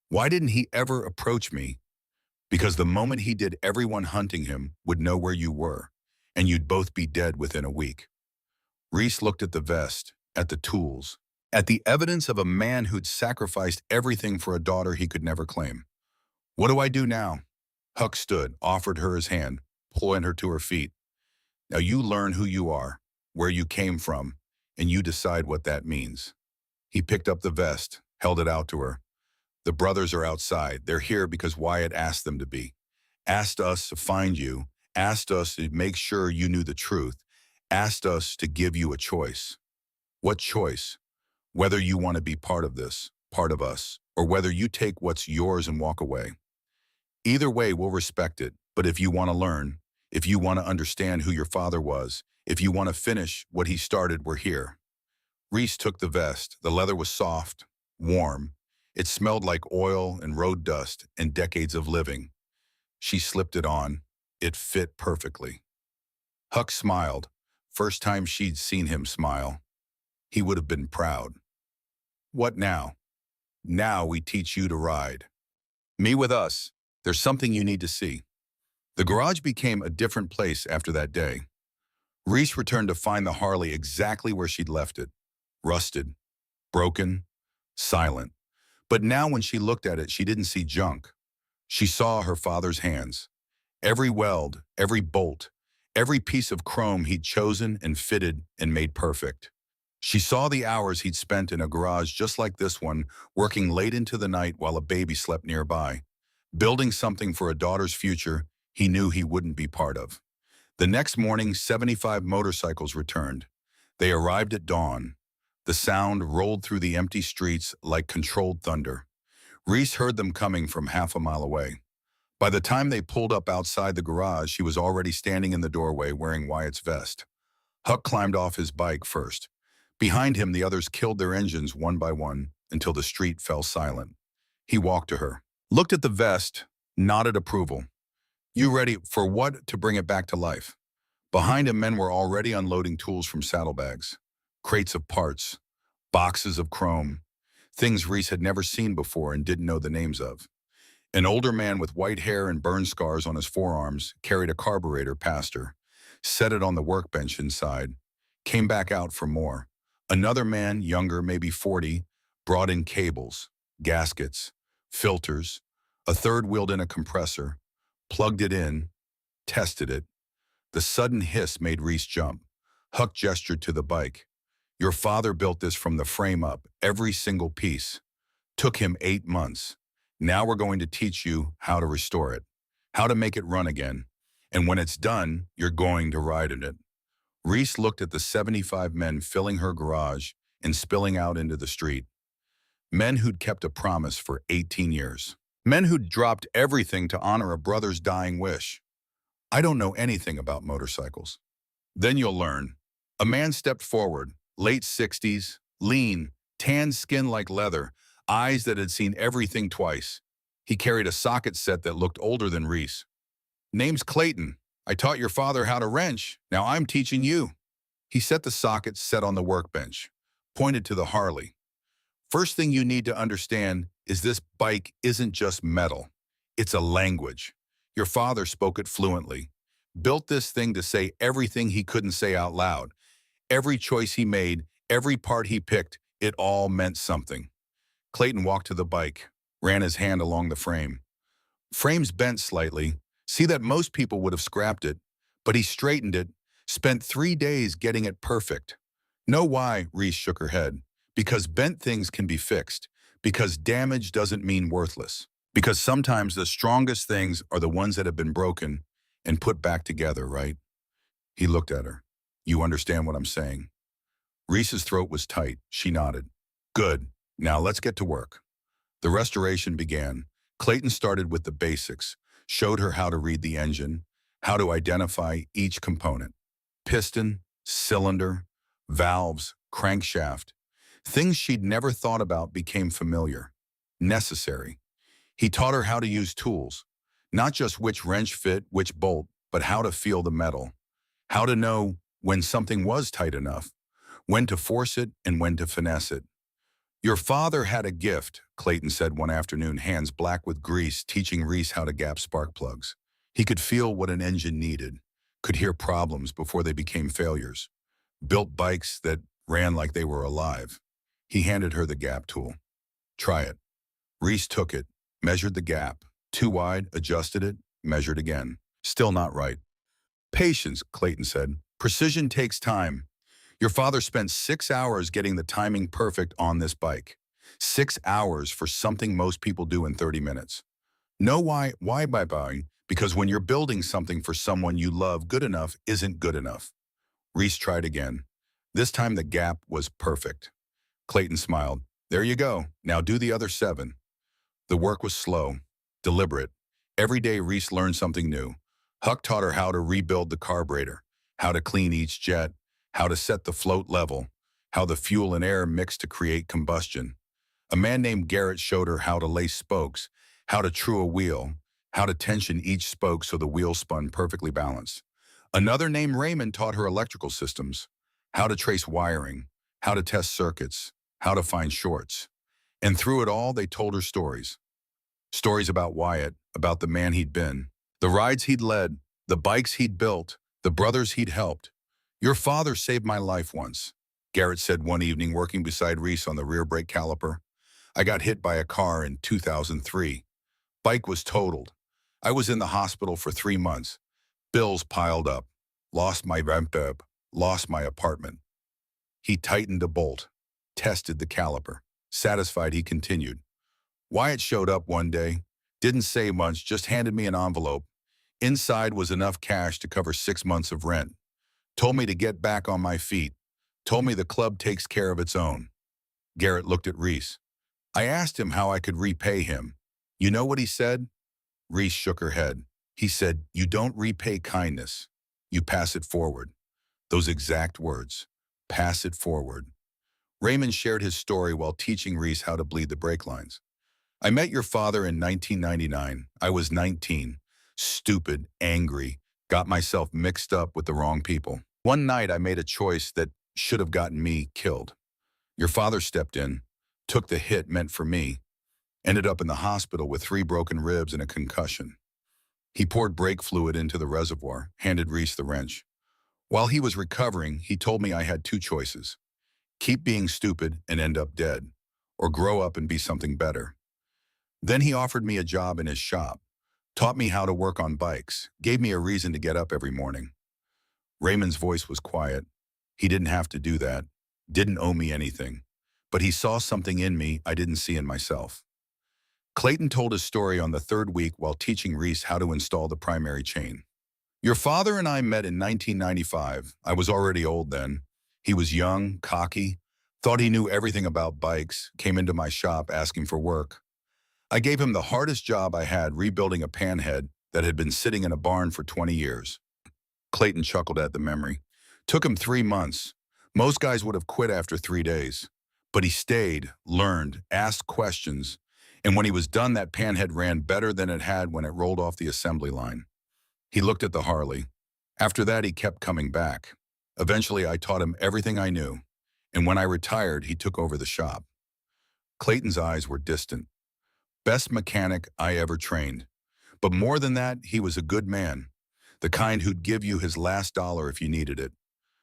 Why didn't he ever approach me? Because the moment he did, everyone hunting him would know where you were, and you'd both be dead within a week. Reese looked at the vest, at the tools, at the evidence of a man who'd sacrificed everything for a daughter he could never claim. What do I do now? Huck stood, offered her his hand, pulling her to her feet. Now you learn who you are, where you came from, and you decide what that means. He picked up the vest, held it out to her. The brothers are outside. They're here because Wyatt asked them to be. Asked us to find you, asked us to make sure you knew the truth, asked us to give you a choice. What choice? Whether you want to be part of this, part of us, or whether you take what's yours and walk away. Either way, we'll respect it. But if you want to learn, if you want to understand who your father was, if you want to finish what he started, we're here. Reese took the vest. The leather was soft, warm. It smelled like oil and road dust and decades of living. She slipped it on. It fit perfectly. Huck smiled. First time she'd seen him smile. He would have been proud. What now? Now we teach you to ride. Me with us. There's something you need to see. The garage became a different place after that day. Reese returned to find the Harley exactly where she'd left it. Rusted, broken, silent. But now when she looked at it, she didn't see junk. She saw her father's hands. Every weld, every bolt, every piece of chrome he'd chosen and fitted and made perfect. She saw the hours he'd spent in a garage just like this one, working late into the night while a baby slept nearby, building something for a daughter's future he knew he wouldn't be part of. The next morning, 75 motorcycles returned. They arrived at dawn. The sound rolled through the empty streets like controlled thunder. Reese heard them coming from half a mile away. By the time they pulled up outside the garage, she was already standing in the doorway wearing Wyatt's vest. Huck climbed off his bike first. Behind him, the others killed their engines one by one until the street fell silent. He walked to her, looked at the vest, nodded approval. You ready for what? To bring it back to life. Behind him, men were already unloading tools from saddlebags, crates of parts, boxes of chrome, things Reese had never seen before and didn't know the names of. An older man with white hair and burn scars on his forearms carried a carburetor past her, set it on the workbench inside, came back out for more. Another man, younger, maybe 40, brought in cables, gaskets, filters. A third wheeled in a compressor, plugged it in, tested it. The sudden hiss made Reese jump. Huck gestured to the bike. Your father built this from the frame up, every single piece. Took him 8 months. Now we're going to teach you how to restore it, how to make it run again. And when it's done, you're going to ride in it. Reese looked at the 75 men filling her garage and spilling out into the street. Men who'd kept a promise for 18 years. Men who'd dropped everything to honor a brother's dying wish. I don't know anything about motorcycles. Then you'll learn. A man stepped forward, late 60s, lean, tan skin like leather, eyes that had seen everything twice. He carried a socket set that looked older than Reese. Name's Clayton. I taught your father how to wrench. Now I'm teaching you. He set the socket set on the workbench, pointed to the Harley. First thing you need to understand is this bike isn't just metal. It's a language. Your father spoke it fluently. Built this thing to say everything he couldn't say out loud. Every choice he made, every part he picked, it all meant something. Clayton walked to the bike, ran his hand along the frame. Frame's bent slightly. See that most people would have scrapped it, but he straightened it, spent 3 days getting it perfect. Know why? Reese shook her head. Because bent things can be fixed. Because damage doesn't mean worthless. Because sometimes the strongest things are the ones that have been broken and put back together, right? He looked at her. You understand what I'm saying? Reese's throat was tight. She nodded. Good. Now let's get to work. The restoration began. Clayton started with the basics. showed her how to read the engine, how to identify each component. Piston, cylinder, valves, crankshaft. Things she'd never thought about became familiar, necessary. He taught her how to use tools, not just which wrench fit which bolt, but how to feel the metal, how to know when something was tight enough, when to force it and when to finesse it. Your father had a gift, Clayton said one afternoon, hands black with grease, teaching Reese how to gap spark plugs. He could feel what an engine needed, could hear problems before they became failures, built bikes that ran like they were alive. He handed her the gap tool. Try it. Reese took it, measured the gap. Too wide, adjusted it, measured again. Still not right. Patience, Clayton said. Precision takes time. Your father spent 6 hours getting the timing perfect on this bike. 6 hours for something most people do in 30 minutes. Know why? Why by buying? Because when you're building something for someone you love, good enough isn't good enough. Reese tried again. This time the gap was perfect. Clayton smiled. There you go. Now do the other 7. The work was slow, deliberate. Every day Reese learned something new. Huck taught her how to rebuild the carburetor, how to clean each jet, how to set the float level, how the fuel and air mixed to create combustion. A man named Garrett showed her how to lace spokes, how to true a wheel, how to tension each spoke so the wheel spun perfectly balanced. Another named Raymond taught her electrical systems, how to trace wiring, how to test circuits, how to find shorts. And through it all, they told her stories. Stories about Wyatt, about the man he'd been, the rides he'd led, the bikes he'd built, the brothers he'd helped. Your father saved my life once, Garrett said one evening working beside Reese on the rear brake caliper. I got hit by a car in 2003. Bike was totaled. I was in the hospital for 3 months. Bills piled up. Lost my rent, lost my apartment. He tightened a bolt, tested the caliper. Satisfied, he continued. Wyatt showed up one day, didn't say much, just handed me an envelope. Inside was enough cash to cover 6 months of rent. Told me to get back on my feet. Told me the club takes care of its own. Garrett looked at Reese. I asked him how I could repay him. You know what he said? Reese shook her head. He said, you don't repay kindness. You pass it forward. Those exact words. Pass it forward. Raymond shared his story while teaching Reese how to bleed the brake lines. I met your father in 1999. I was 19. Stupid, angry, got myself mixed up with the wrong people. One night I made a choice that should have gotten me killed. Your father stepped in, took the hit meant for me, ended up in the hospital with 3 broken ribs and a concussion. He poured brake fluid into the reservoir, handed Reese the wrench. While he was recovering, he told me I had 2 choices. Keep being stupid and end up dead, or grow up and be something better. Then he offered me a job in his shop, taught me how to work on bikes, gave me a reason to get up every morning. Raymond's voice was quiet. He didn't have to do that, didn't owe me anything, but he saw something in me I didn't see in myself. Clayton told his story on the 3rd week while teaching Reese how to install the primary chain. Your father and I met in 1995. I was already old then. He was young, cocky, thought he knew everything about bikes, came into my shop asking for work. I gave him the hardest job I had, rebuilding a panhead that had been sitting in a barn for 20 years. Clayton chuckled at the memory. Took him 3 months. Most guys would have quit after 3 days. But he stayed, learned, asked questions, and when he was done, that panhead ran better than it had when it rolled off the assembly line. He looked at the Harley. After that, he kept coming back. Eventually, I taught him everything I knew, and when I retired, he took over the shop. Clayton's eyes were distant. Best mechanic I ever trained. But more than that, he was a good man. The kind who'd give you his last dollar if you needed it.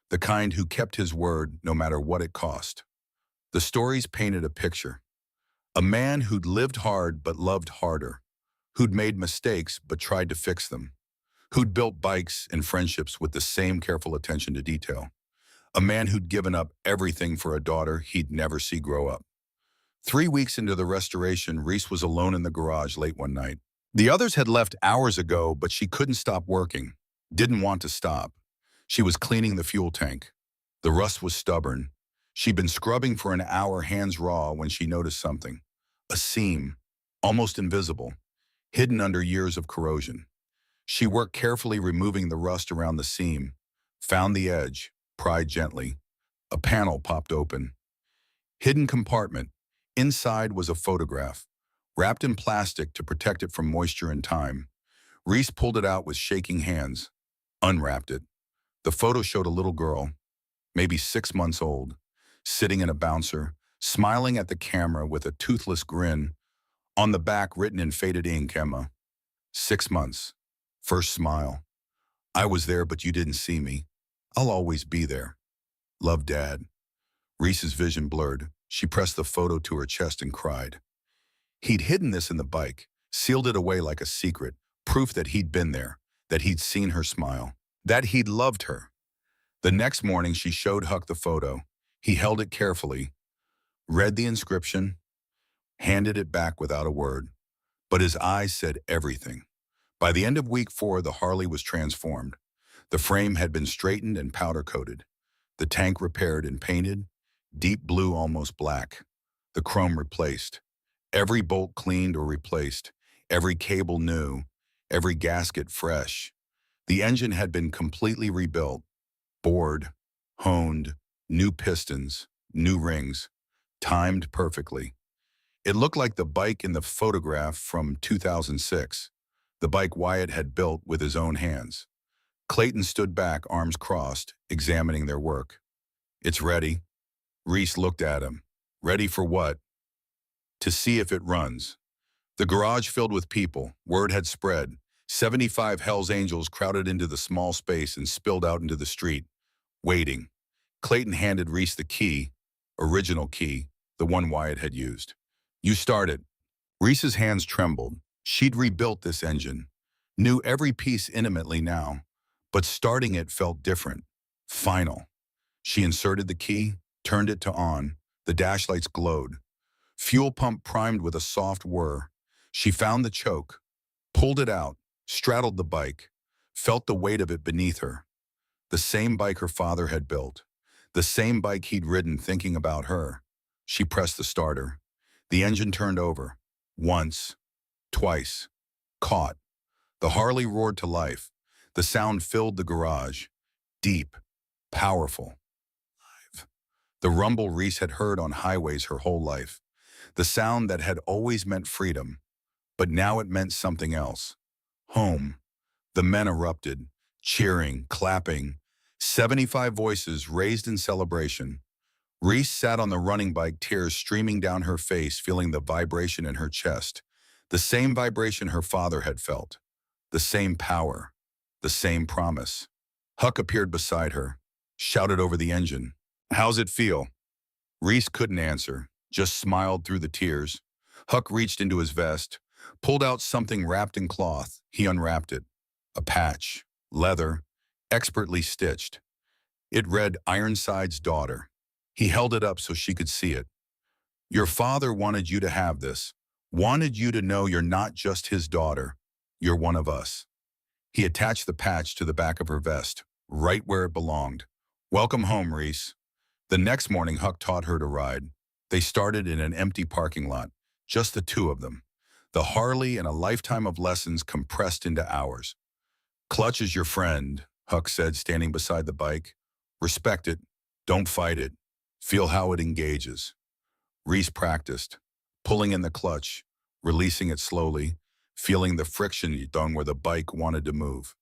The kind who kept his word no matter what it cost. The stories painted a picture. A man who'd lived hard but loved harder. Who'd made mistakes but tried to fix them. Who'd built bikes and friendships with the same careful attention to detail. A man who'd given up everything for a daughter he'd never see grow up. 3 weeks into the restoration, Reese was alone in the garage late one night. The others had left hours ago, but she couldn't stop working. Didn't want to stop. She was cleaning the fuel tank. The rust was stubborn. She'd been scrubbing for an hour, hands raw, when she noticed something. A seam, almost invisible. hidden under years of corrosion. She worked carefully removing the rust around the seam, found the edge, pried gently. A panel popped open. Hidden compartment. Inside was a photograph, wrapped in plastic to protect it from moisture and time. Reese pulled it out with shaking hands, unwrapped it. The photo showed a little girl, maybe 6 months old, sitting in a bouncer, smiling at the camera with a toothless grin. On the back, written in faded ink, Emma. 6 months. First smile. I was there, but you didn't see me. I'll always be there. Love, Dad. Reese's vision blurred. She pressed the photo to her chest and cried. He'd hidden this in the bike, sealed it away like a secret, proof that he'd been there, that he'd seen her smile, that he'd loved her. The next morning, she showed Huck the photo. He held it carefully, read the inscription, handed it back without a word. But his eyes said everything. By the end of week 4, the Harley was transformed. The frame had been straightened and powder-coated. The tank repaired and painted, deep blue, almost black. The chrome replaced. Every bolt cleaned or replaced. Every cable new. Every gasket fresh. The engine had been completely rebuilt. Bored, honed, new pistons, new rings, timed perfectly. It looked like the bike in the photograph from 2006, the bike Wyatt had built with his own hands. Clayton stood back, arms crossed, examining their work. It's ready. Reese looked at him. Ready for what? To see if it runs. The garage filled with people. Word had spread. 75 Hell's Angels crowded into the small space and spilled out into the street, waiting. Clayton handed Reese the key, original key, the one Wyatt had used. You start it. Reese's hands trembled. She'd rebuilt this engine, knew every piece intimately now, but starting it felt different, final. She inserted the key, turned it to on. The dash lights glowed. Fuel pump primed with a soft whir. She found the choke, pulled it out, straddled the bike, felt the weight of it beneath her. The same bike her father had built, the same bike he'd ridden thinking about her. She pressed the starter. The engine turned over. Once, twice, caught. The Harley roared to life. The sound filled the garage. Deep, powerful, live. The rumble Reese had heard on highways her whole life. The sound that had always meant freedom, but now it meant something else. Home. The men erupted, cheering, clapping. 75 voices raised in celebration. Reese sat on the running bike, tears streaming down her face, feeling the vibration in her chest. The same vibration her father had felt. The same power. The same promise. Huck appeared beside her, shouted over the engine. How's it feel? Reese couldn't answer, just smiled through the tears. Huck reached into his vest, pulled out something wrapped in cloth. He unwrapped it. A patch, leather, expertly stitched. It read Ironside's daughter. He held it up so she could see it. Your father wanted you to have this, wanted you to know you're not just his daughter, you're one of us. He attached the patch to the back of her vest, right where it belonged. Welcome home, Reese. The next morning, Huck taught her to ride. They started in an empty parking lot, just the two of them. The Harley and a lifetime of lessons compressed into hours. Clutch is your friend, Huck said, standing beside the bike. Respect it. Don't fight it. Feel how it engages. Reese practiced, pulling in the clutch, releasing it slowly, feeling the friction done where the bike wanted to move.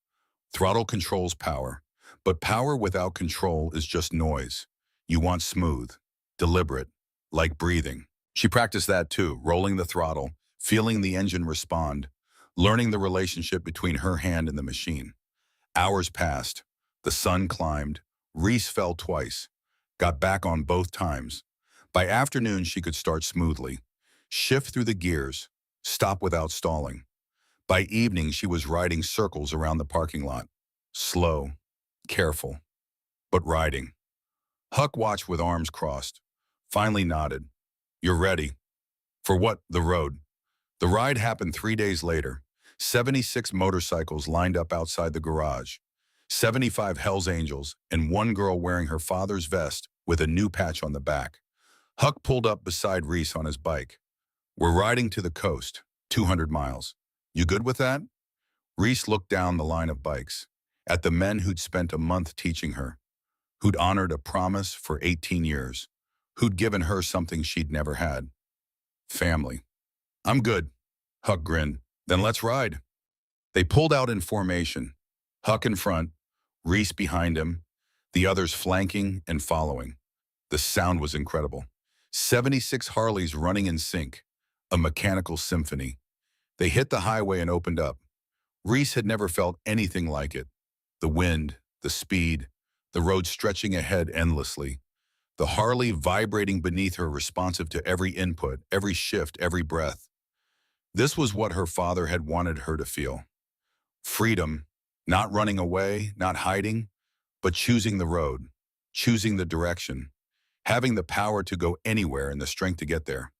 Throttle controls power, but power without control is just noise. You want smooth, deliberate, like breathing. She practiced that too, rolling the throttle, feeling the engine respond, learning the relationship between her hand and the machine. Hours passed. The sun climbed. Reese fell twice, got back on both times. By afternoon, she could start smoothly, shift through the gears, stop without stalling. By evening, she was riding circles around the parking lot. Slow, careful, but riding. Huck watched with arms crossed, finally nodded. You're ready. For what? The road. The ride happened 3 days later. 76 motorcycles lined up outside the garage. 75 Hell's Angels, and one girl wearing her father's vest with a new patch on the back. Huck pulled up beside Reese on his bike. We're riding to the coast, 200 miles. You good with that? Reese looked down the line of bikes, at the men who'd spent a month teaching her, who'd honored a promise for 18 years, who'd given her something she'd never had. Family. I'm good. Huck grinned. Then let's ride. They pulled out in formation, Huck in front, Reese behind him, the others flanking and following. The sound was incredible. 76 Harleys running in sync, a mechanical symphony. They hit the highway and opened up. Reese had never felt anything like it. The wind, the speed, the road stretching ahead endlessly. The Harley vibrating beneath her, responsive to every input, every shift, every breath. This was what her father had wanted her to feel. Freedom, not running away, not hiding, but choosing the road, choosing the direction, having the power to go anywhere and the strength to get there.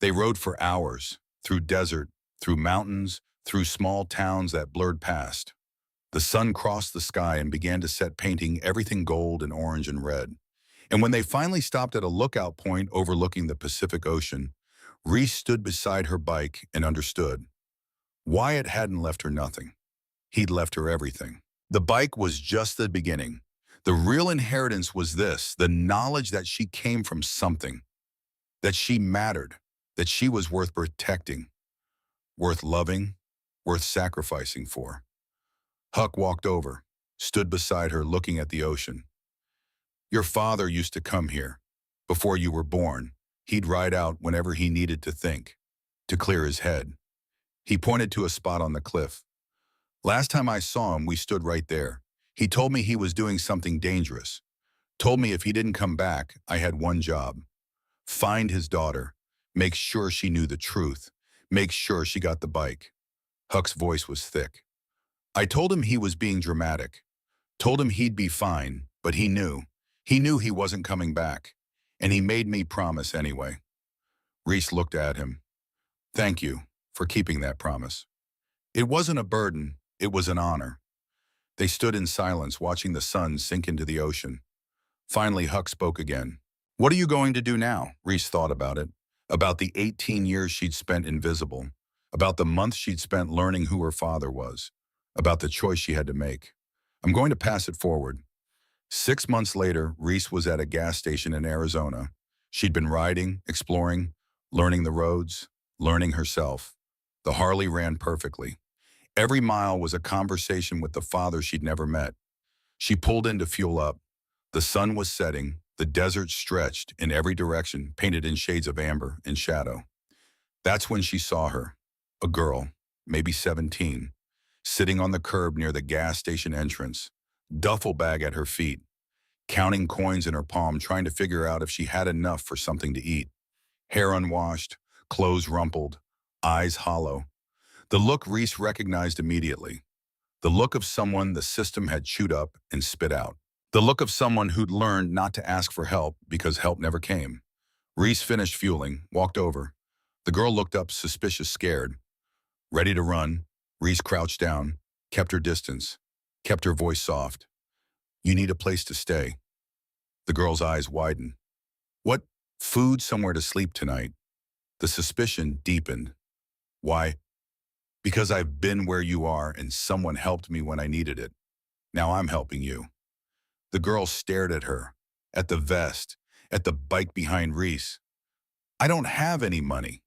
They rode for hours, through desert, through mountains, through small towns that blurred past. The sun crossed the sky and began to set, painting everything gold and orange and red. And when they finally stopped at a lookout point overlooking the Pacific Ocean, Reese stood beside her bike and understood. Wyatt hadn't left her nothing. He'd left her everything. The bike was just the beginning. The real inheritance was this, the knowledge that she came from something, that she mattered, that she was worth protecting, worth loving, worth sacrificing for. Huck walked over, stood beside her looking at the ocean. Your father used to come here. Before you were born, he'd ride out whenever he needed to think, to clear his head. He pointed to a spot on the cliff. Last time I saw him, we stood right there. He told me he was doing something dangerous. Told me if he didn't come back, I had one job. Find his daughter. Make sure she knew the truth. Make sure she got the bike. Huck's voice was thick. I told him he was being dramatic. Told him he'd be fine, but he knew. He knew he wasn't coming back. And he made me promise anyway. Reese looked at him. Thank you for keeping that promise. It wasn't a burden, it was an honor. They stood in silence, watching the sun sink into the ocean. Finally, Huck spoke again. What are you going to do now? Reese thought about it. About the 18 years she'd spent invisible. About the months she'd spent learning who her father was. About the choice she had to make. I'm going to pass it forward. 6 months later, Reese was at a gas station in Arizona. She'd been riding, exploring, learning the roads, learning herself. The Harley ran perfectly. Every mile was a conversation with the father she'd never met. She pulled in to fuel up. The sun was setting, the desert stretched in every direction, painted in shades of amber and shadow. That's when she saw her, a girl, maybe 17, sitting on the curb near the gas station entrance, duffel bag at her feet, counting coins in her palm, trying to figure out if she had enough for something to eat. Hair unwashed, clothes rumpled, eyes hollow. The look Reese recognized immediately. The look of someone the system had chewed up and spit out. The look of someone who'd learned not to ask for help because help never came. Reese finished fueling, walked over. The girl looked up, suspicious, scared. Ready to run, Reese crouched down, kept her distance, kept her voice soft. You need a place to stay. The girl's eyes widened. What? Food, somewhere to sleep tonight. The suspicion deepened. Why? Because I've been where you are and someone helped me when I needed it. Now I'm helping you. The girl stared at her, at the vest, at the bike behind Reese. I don't have any money.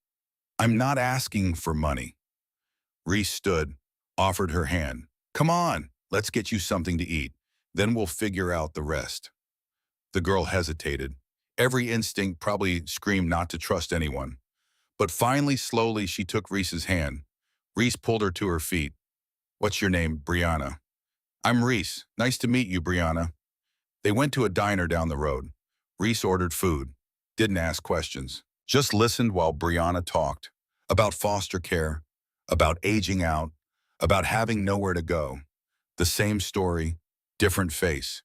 I'm not asking for money. Reese stood, offered her hand. Come on, let's get you something to eat. Then we'll figure out the rest. The girl hesitated. Every instinct probably screamed not to trust anyone. But finally, slowly, she took Reese's hand. Reese pulled her to her feet. What's your name, Brianna? I'm Reese. Nice to meet you, Brianna. They went to a diner down the road. Reese ordered food. Didn't ask questions. Just listened while Brianna talked. About foster care. About aging out. About having nowhere to go. The same story, different face.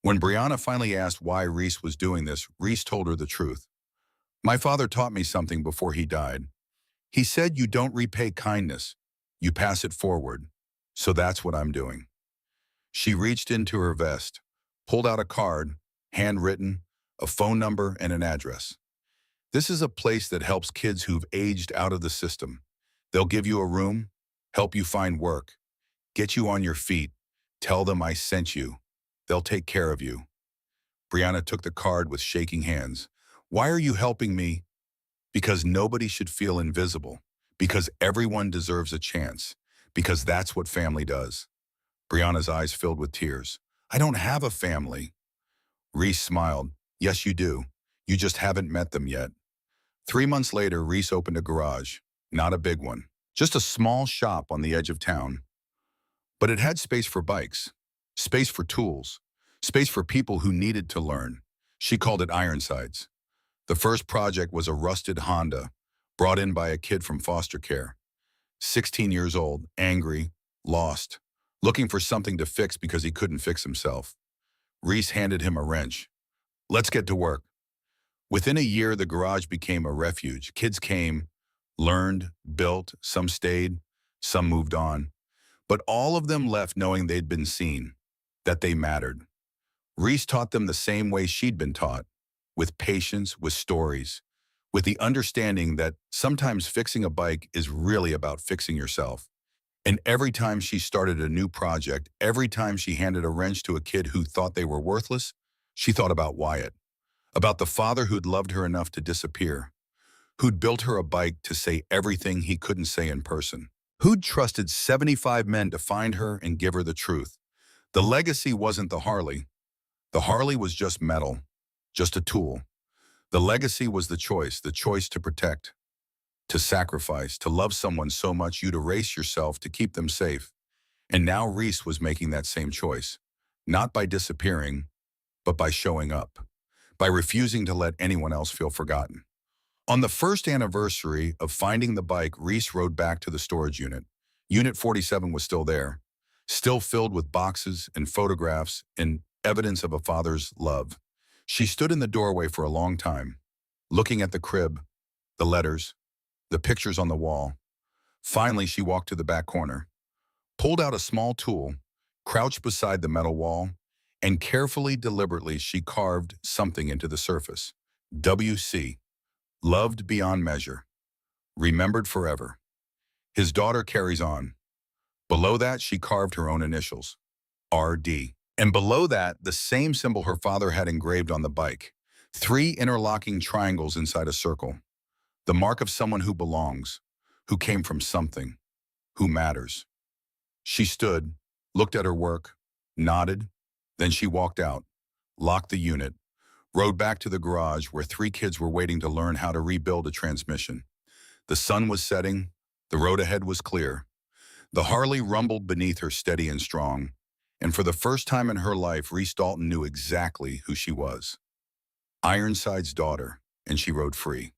When Brianna finally asked why Reese was doing this, Reese told her the truth. My father taught me something before he died. He said you don't repay kindness, you pass it forward. So that's what I'm doing. She reached into her vest, pulled out a card, handwritten, a phone number and an address. This is a place that helps kids who've aged out of the system. They'll give you a room, help you find work, get you on your feet, tell them I sent you. They'll take care of you. Brianna took the card with shaking hands. Why are you helping me? Because nobody should feel invisible. Because everyone deserves a chance. Because that's what family does. Brianna's eyes filled with tears. I don't have a family. Reese smiled. Yes, you do. You just haven't met them yet. 3 months later, Reese opened a garage. Not a big one. Just a small shop on the edge of town. But it had space for bikes, space for tools, space for people who needed to learn. She called it Ironsides. The first project was a rusted Honda, brought in by a kid from foster care. 16 years old, angry, lost, looking for something to fix because he couldn't fix himself. Reese handed him a wrench. Let's get to work. Within a year, the garage became a refuge. Kids came, learned, built, some stayed, some moved on. But all of them left knowing they'd been seen, that they mattered. Reese taught them the same way she'd been taught, with patience, with stories, with the understanding that sometimes fixing a bike is really about fixing yourself. And every time she started a new project, every time she handed a wrench to a kid who thought they were worthless, she thought about Wyatt, about the father who'd loved her enough to disappear, who'd built her a bike to say everything he couldn't say in person, who'd trusted 75 men to find her and give her the truth. The legacy wasn't the Harley. The Harley was just metal, just a tool. The legacy was the choice to protect, to sacrifice, to love someone so much you'd erase yourself to keep them safe. And now Reese was making that same choice, not by disappearing, but by showing up, by refusing to let anyone else feel forgotten. On the first anniversary of finding the bike, Reese rode back to the storage unit. Unit 47 was still there, still filled with boxes and photographs and evidence of a father's love. She stood in the doorway for a long time, looking at the crib, the letters, the pictures on the wall. Finally, she walked to the back corner, pulled out a small tool, crouched beside the metal wall, and carefully, deliberately, she carved something into the surface. WC. Loved beyond measure. Remembered forever. His daughter carries on. Below that, she carved her own initials. RD. And below that, the same symbol her father had engraved on the bike. 3 interlocking triangles inside a circle. The mark of someone who belongs, who came from something, who matters. She stood, looked at her work, nodded, then she walked out, locked the unit, rode back to the garage where 3 kids were waiting to learn how to rebuild a transmission. The sun was setting, the road ahead was clear. The Harley rumbled beneath her steady and strong, and for the first time in her life, Reese Dalton knew exactly who she was. Ironside's daughter, and she rode free.